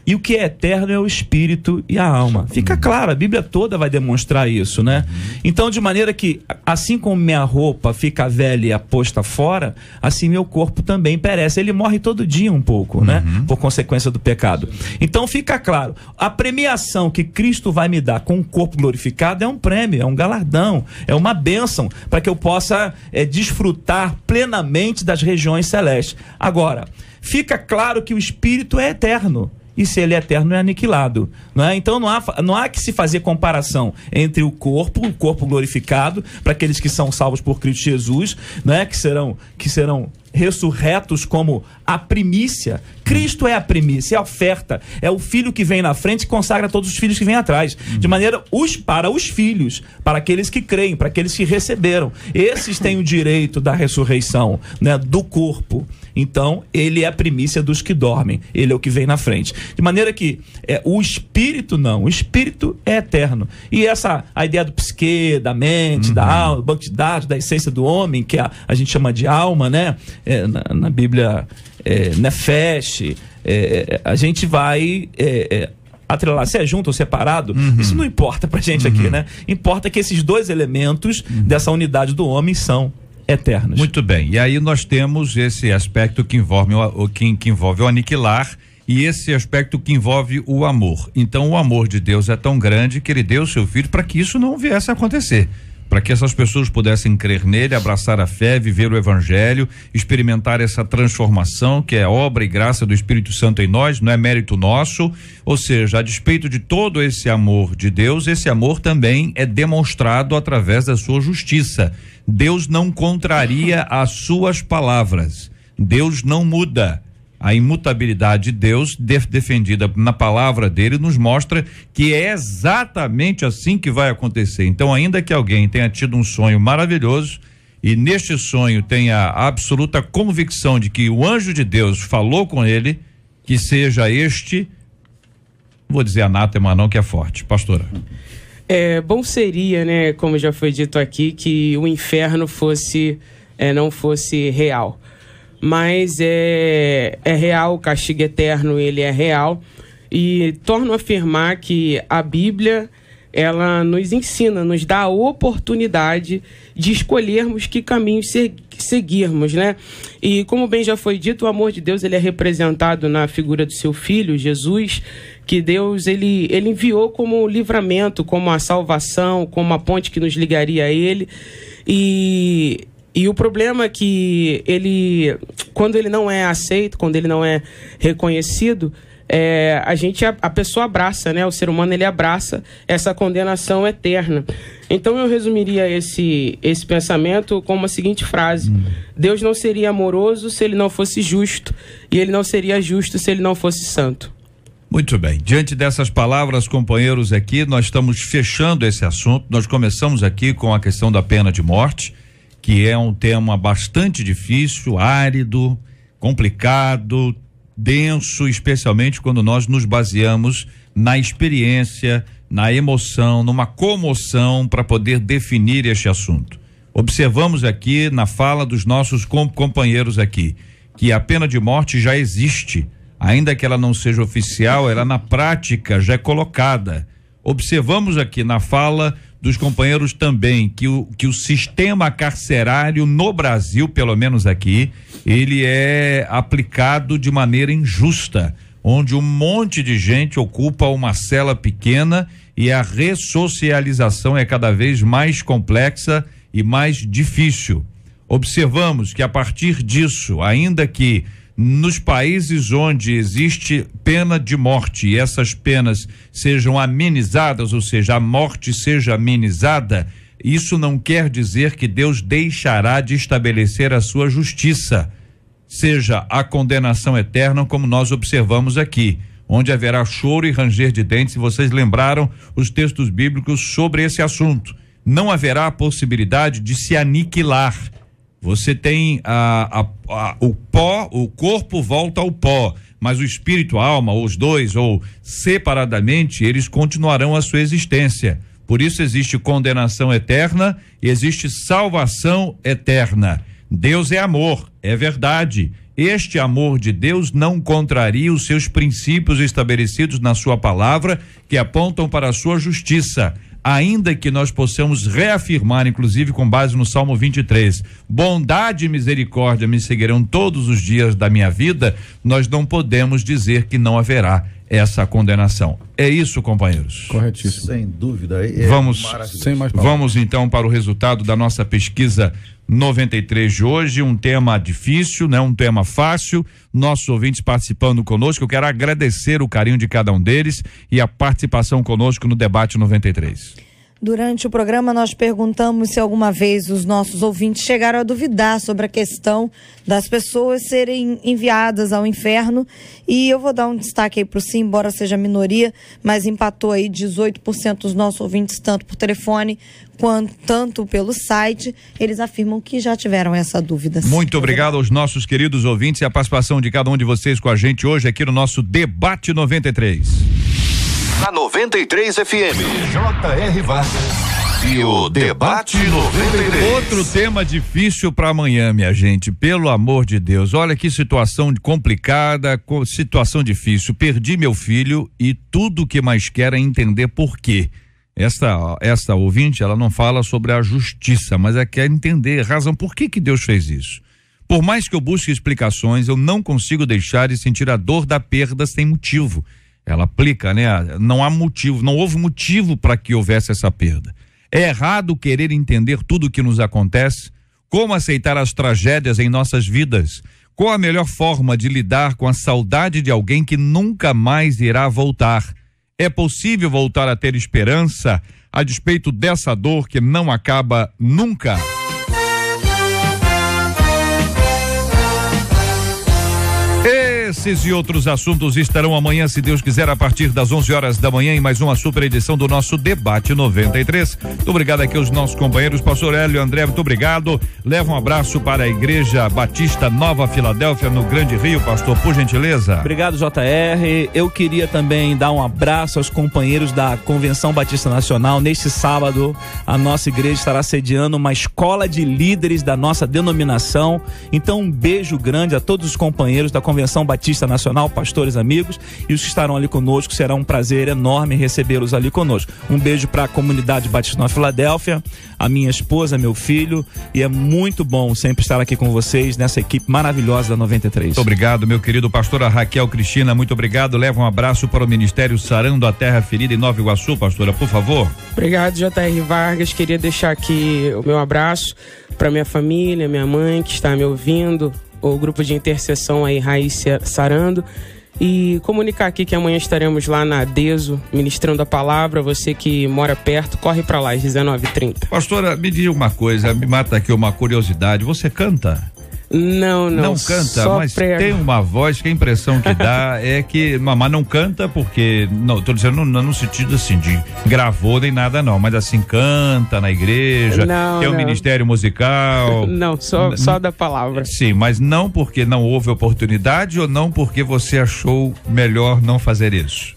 E o que é eterno é o espírito e a alma. Fica claro, a Bíblia toda vai demonstrar isso, né? Então, de maneira que, assim como minha roupa fica velha e posta fora, assim meu corpo também perece. Ele morre todo dia um pouco, né? Por consequência do pecado. Então, fica claro, a premiação que Cristo vai me dar com o corpo glorificado é um prêmio, é um galardão, é uma bênção, para que eu possa desfrutar plenamente das regiões celestes. Agora, fica claro que o espírito é eterno. e se ele é eterno é aniquilado, não é? Então não há que se fazer comparação entre o corpo glorificado para aqueles que são salvos por Cristo Jesus, não é? Que serão ressurretos como a primícia. Cristo é a primícia, é a oferta, é o filho que vem na frente e consagra todos os filhos que vêm atrás, de maneira para os filhos, para aqueles que creem, para aqueles que receberam. Esses têm o direito da ressurreição, né, do corpo. Então, ele é a primícia dos que dormem, ele é o que vem na frente. De maneira que o espírito não, o espírito é eterno. E a ideia do psique, da mente, da alma, do banco de dados, da essência do homem, que a gente chama de alma, né? Na Bíblia, Nefesh, a gente vai atrelar, se é junto ou separado, isso não importa pra gente aqui, né? Importa que esses dois elementos dessa unidade do homem são eternos. Muito bem, e aí nós temos esse aspecto que envolve o aniquilar e esse aspecto que envolve o amor. Então o amor de Deus é tão grande que ele deu o seu filho para que isso não viesse a acontecer, para que essas pessoas pudessem crer nele, abraçar a fé, viver o evangelho, experimentar essa transformação que é obra e graça do Espírito Santo em nós, não é mérito nosso. Ou seja, a despeito de todo esse amor de Deus, esse amor também é demonstrado através da sua justiça. Deus não contraria as suas palavras, Deus não muda. A imutabilidade de Deus, defendida na palavra dele, nos mostra que é exatamente assim que vai acontecer. Então, ainda que alguém tenha tido um sonho maravilhoso e neste sonho tenha a absoluta convicção de que o anjo de Deus falou com ele, que seja vou dizer anátema não, que é forte. Pastora. Bom seria, né, como já foi dito aqui, que o inferno não fosse real. Mas é real, o castigo eterno, ele é real. E torno a afirmar que a Bíblia, ela nos ensina, nos dá a oportunidade de escolhermos que caminho seguirmos, né? E como bem já foi dito, o amor de Deus, ele é representado na figura do seu Filho, Jesus, que Deus, ele enviou como livramento, como a salvação, como a ponte que nos ligaria a ele. E o problema é que quando ele não é aceito, quando ele não é reconhecido, a pessoa abraça, né? O ser humano, ele abraça essa condenação eterna. Então eu resumiria esse pensamento com uma seguinte frase: Deus não seria amoroso se ele não fosse justo, e ele não seria justo se ele não fosse santo. Muito bem, diante dessas palavras, companheiros, aqui nós estamos fechando esse assunto. Nós começamos aqui com a questão da pena de morte, que é um tema bastante difícil, árido, complicado, denso, especialmente quando nós nos baseamos na experiência, na emoção, numa comoção para poder definir este assunto. Observamos aqui na fala dos nossos companheiros aqui que a pena de morte já existe, ainda que ela não seja oficial, ela na prática já é colocada. Observamos aqui na fala dos companheiros também que o sistema carcerário no Brasil, pelo menos aqui, ele é aplicado de maneira injusta, onde um monte de gente ocupa uma cela pequena e a ressocialização é cada vez mais complexa e mais difícil. Observamos que a partir disso, ainda que nos países onde existe pena de morte e essas penas sejam amenizadas, ou seja, a morte seja amenizada, isso não quer dizer que Deus deixará de estabelecer a sua justiça, seja a condenação eterna, como nós observamos aqui, onde haverá choro e ranger de dentes. Se vocês lembraram os textos bíblicos sobre esse assunto, não haverá a possibilidade de se aniquilar. Você tem o pó, o corpo volta ao pó, mas o espírito, a alma, os dois, ou separadamente, eles continuarão a sua existência. Por isso existe condenação eterna e existe salvação eterna. Deus é amor, é verdade. Este amor de Deus não contraria os seus princípios estabelecidos na sua palavra, que apontam para a sua justiça. Ainda que nós possamos reafirmar, inclusive com base no Salmo 23, bondade e misericórdia me seguirão todos os dias da minha vida, nós não podemos dizer que não haverá essa condenação. É isso, companheiros? Corretíssimo. Sem dúvida. Vamos então para o resultado da nossa pesquisa 93 de hoje, um tema difícil, né? Um tema fácil, nossos ouvintes participando conosco. Eu quero agradecer o carinho de cada um deles e a participação conosco no debate 93. Durante o programa nós perguntamos se alguma vez os nossos ouvintes chegaram a duvidar sobre a questão das pessoas serem enviadas ao inferno, e eu vou dar um destaque aí para o sim, embora seja minoria, mas empatou aí 18% dos nossos ouvintes, tanto por telefone quanto tanto pelo site. Eles afirmam que já tiveram essa dúvida. Muito obrigado aos nossos queridos ouvintes e a participação de cada um de vocês com a gente hoje aqui no nosso Debate 93. Na 93 FM, J.R. Vargas e o Debate 93. Outro tema difícil para amanhã, minha gente, pelo amor de Deus. Olha que situação complicada, situação difícil. Perdi meu filho e tudo que mais quero é entender por quê. Esta ouvinte, ela não fala sobre a justiça, mas ela quer entender a razão por que Deus fez isso. Por mais que eu busque explicações, eu não consigo deixar de sentir a dor da perda sem motivo. Ela aplica, né? Não há motivo, não houve motivo para que houvesse essa perda. É errado querer entender tudo o que nos acontece, como aceitar as tragédias em nossas vidas, qual a melhor forma de lidar com a saudade de alguém que nunca mais irá voltar. É possível voltar a ter esperança a despeito dessa dor que não acaba nunca? Esses e outros assuntos estarão amanhã, se Deus quiser, a partir das 11 horas da manhã, em mais uma super edição do nosso Debate 93. Muito obrigado aqui aos nossos companheiros, pastor Hélio, André, muito obrigado. Leva um abraço para a Igreja Batista Nova Filadélfia, no Grande Rio, pastor, por gentileza. Obrigado, JR. Eu queria também dar um abraço aos companheiros da Convenção Batista Nacional. Neste sábado, a nossa igreja estará sediando uma escola de líderes da nossa denominação. Então, um beijo grande a todos os companheiros da Convenção Batista Nacional, pastores amigos, e os que estarão ali conosco. Será um prazer enorme recebê-los ali conosco. Um beijo para a comunidade Batista Nova Filadélfia, a minha esposa, meu filho, e é muito bom sempre estar aqui com vocês nessa equipe maravilhosa da 93. Muito obrigado, meu querido pastora Raquel Cristina, muito obrigado. Leva um abraço para o Ministério Sarando a Terra Ferida em Nova Iguaçu, pastora, por favor. Obrigado, J.R. Vargas. Queria deixar aqui o meu abraço para minha família, minha mãe que está me ouvindo, o grupo de intercessão aí, Raiz Sarando, e comunicar aqui que amanhã estaremos lá na Adeso, ministrando a palavra. Você que mora perto, corre para lá às 19h30. Pastora, me diga uma coisa, me mata aqui uma curiosidade, você canta? Não canta, mas prego. Tem uma voz que a impressão que dá é que, mas não canta porque, não, tô dizendo no sentido assim de gravou nem nada não, mas assim canta na igreja, tem um ministério musical. Não, só da palavra. Sim, mas não porque não houve oportunidade ou não porque você achou melhor não fazer isso?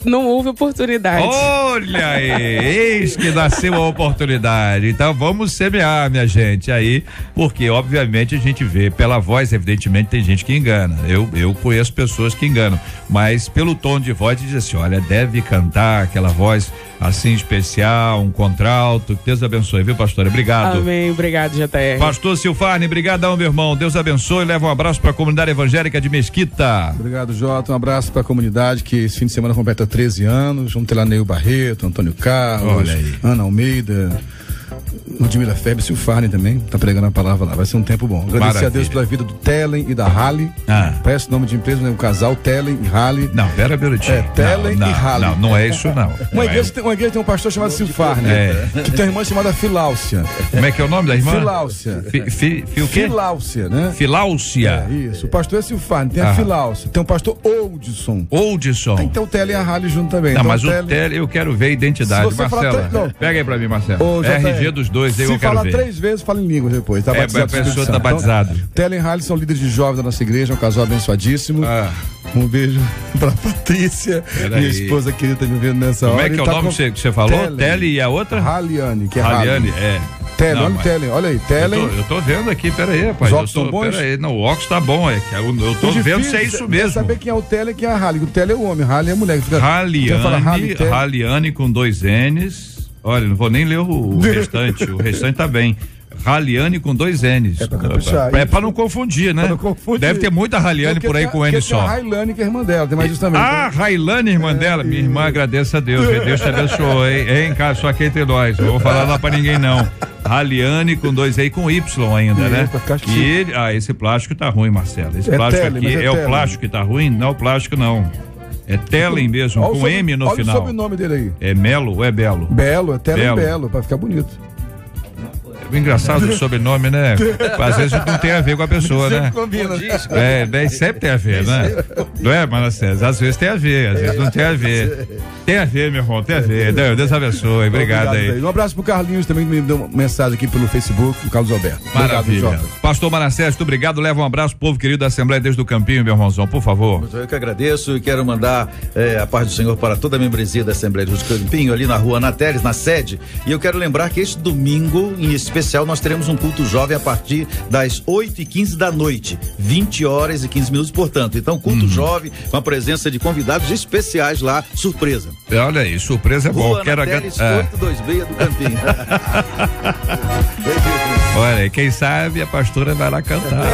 Não houve oportunidade. Olha aí, eis que nasceu a oportunidade. Então vamos semear, minha gente, aí, porque obviamente a gente vê pela voz, evidentemente tem gente que engana. Eu conheço pessoas que enganam, mas pelo tom de voz diz assim, olha, deve cantar aquela voz assim especial, um contralto. Deus abençoe, viu, pastor? Obrigado. Amém, obrigado, JR. Pastor Silfarne, brigadão, meu irmão. Deus abençoe, leva um abraço para a comunidade evangélica de Mesquita. Obrigado, Jota. Um abraço para a comunidade que esse fim de semana completa 13 anos. Vamos ter lá Neil Barreto, Antônio Carlos, Ana Almeida, Ludmila Febre, Silfarne também, tá pregando a palavra lá, vai ser um tempo bom. Agradecer Maravilha. a Deus pela vida do Telen e da Halley. Parece o nome de empresa, né? O casal Telen e Halley. Não, pera, Berutinho. Telen e Halley. Não é isso não. Uma igreja tem um pastor chamado Silfarne, que tem uma irmã chamada Filáucia. Como é que é o nome da irmã? Filáucia. O quê? Filáucia, né? Filáucia. Isso, o pastor é Silfarne, tem a Filáucia, tem o pastor Oldson. Tem o Telen e a Halley junto também. Não, então, mas o Telen, eu quero ver a identidade, Marcela. Pega aí pra mim, Marcela. RG dos dois, eu quero ver. Se falar 3 vezes, fala em línguas depois. Tá a pessoa tá batizado. Então, Telen e Halley são líderes de jovens da nossa igreja, um casal abençoadíssimo. Um beijo pra Patrícia, minha esposa querida, tá me vendo nessa hora. Como é que é o nome que você falou? Telen e a outra? Haliane, que é Haliane, Telen, olha aí, Telen. Eu tô vendo aqui, peraí, rapaz. Os óculos estão bons? Peraí, não, o óculos tá bom, eu tô vendo se é isso mesmo. Saber quem é o Telen e quem é a Halley. O Telen é o homem, Halley é a mulher. Haliane com 2 N's. Olha, não vou nem ler o restante, o restante tá bem. Raliane com 2 N's. É pra caprichar. É pra não confundir, né? Pra não confundir. Deve ter muita Raliane por aí com N só. A Railane, que é irmã dela, tem mais isso também. Railane, irmã dela. Minha irmã, agradeça a Deus. Deus te abençoe, hein, cara? Só aqui entre nós. Não vou falar lá pra ninguém, não. Raliane com 2 aí, com Y ainda, né? Esse plástico tá ruim, Marcelo. Esse plástico aqui é o plástico que tá ruim? Não é o plástico, não. É Telen mesmo, com M no final. Olha o sobrenome dele aí. É Melo ou é Belo? Belo, é Telen Belo, pra ficar bonito. Engraçado o sobrenome, né? Às vezes não tem a ver com a pessoa, né? Combina. Sempre tem a ver, né? Não é, Manassés? Às vezes tem a ver, às vezes não tem a ver. Tem a ver, meu irmão, tem a ver. Deus abençoe, obrigado aí. Um abraço pro Carlinhos também, que me deu uma mensagem aqui pelo Facebook, o Carlos Alberto. Maravilha. Obrigado, Pastor Manassés, muito obrigado. Leva um abraço pro povo querido da Assembleia desde o Campinho, meu irmãozão, por favor. Eu que agradeço e quero mandar a paz do Senhor para toda a membresia da Assembleia do Campinho, ali na rua Nateres, na sede. E eu quero lembrar que este domingo, em especial, nós teremos um culto jovem a partir das 8h15 da noite, 20h15, portanto. Então, culto jovem, com a presença de convidados especiais lá, surpresa. Olha aí, surpresa é bom. Rua Nateres, 826 do Campinho. Olha, quem sabe a pastora vai lá cantar.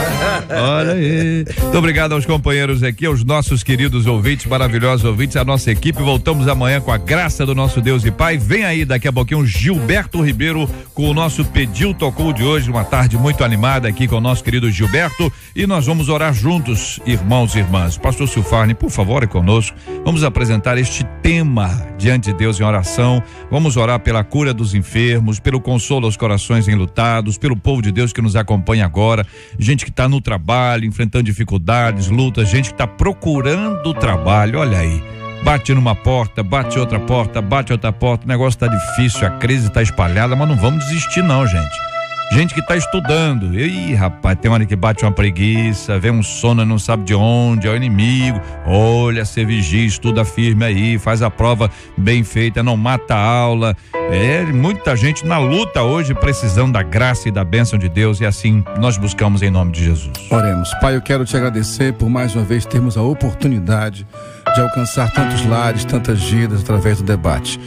Olha aí. Muito obrigado aos companheiros aqui, aos nossos queridos ouvintes, maravilhosos ouvintes, a nossa equipe. Voltamos amanhã com a graça do nosso Deus e Pai. Vem aí daqui a pouquinho Gilberto Ribeiro com o nosso Pediu Tocou de hoje, uma tarde muito animada aqui com o nosso querido Gilberto, e nós vamos orar juntos, irmãos e irmãs. Pastor Silfarne, por favor, é conosco. Vamos apresentar este tema diante de Deus em oração. Vamos orar pela cura dos enfermos, pelo consolo aos corações enlutados, pelo povo de Deus que nos acompanha agora, gente que está no trabalho, enfrentando dificuldades, lutas, gente que está procurando trabalho. Olha aí, bate numa porta, bate outra porta, bate outra porta, o negócio está difícil, a crise está espalhada, mas não vamos desistir não, gente. Gente que está estudando, ih, rapaz, tem hora que bate uma preguiça, vem um sono, não sabe de onde, é o inimigo. Olha, você vigia, estuda firme aí, faz a prova bem feita, não mata a aula. Muita gente na luta hoje, precisando da graça e da bênção de Deus, e assim nós buscamos em nome de Jesus. Oremos. Pai, eu quero te agradecer por mais uma vez termos a oportunidade de alcançar tantos lares, tantas vidas através do debate.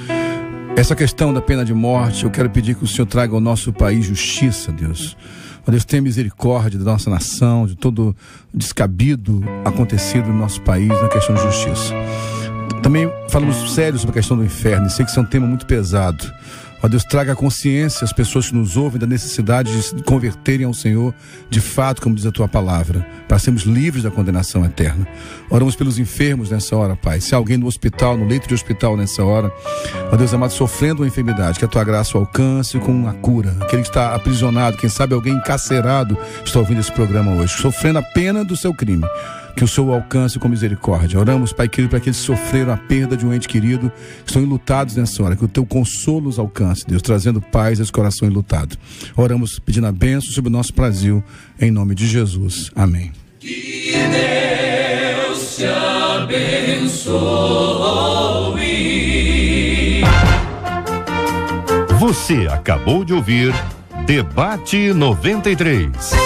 Essa questão da pena de morte, eu quero pedir que o Senhor traga ao nosso país justiça, Deus. Ó Deus, tenha misericórdia da nossa nação, de todo descabido acontecido no nosso país na questão de justiça. Também falamos sério sobre a questão do inferno, e sei que isso é um tema muito pesado. Ó Deus, traga a consciência às pessoas que nos ouvem da necessidade de se converterem ao Senhor, de fato, como diz a tua palavra, para sermos livres da condenação eterna. Oramos pelos enfermos nessa hora, Pai. Se há alguém no hospital, no leito de hospital nessa hora, ó Deus amado, sofrendo uma enfermidade, que a tua graça o alcance com a cura. Aquele que está aprisionado, quem sabe alguém encarcerado está ouvindo esse programa hoje, sofrendo a pena do seu crime, que o Senhor alcance com misericórdia. Oramos, Pai querido, para aqueles que sofreram a perda de um ente querido, que estão enlutados nessa hora, que o teu consolo os alcance, Deus, trazendo paz a esse coração enlutado. Oramos pedindo a bênção sobre o nosso Brasil, em nome de Jesus. Amém. Que Deus te abençoe. Você acabou de ouvir Debate 93.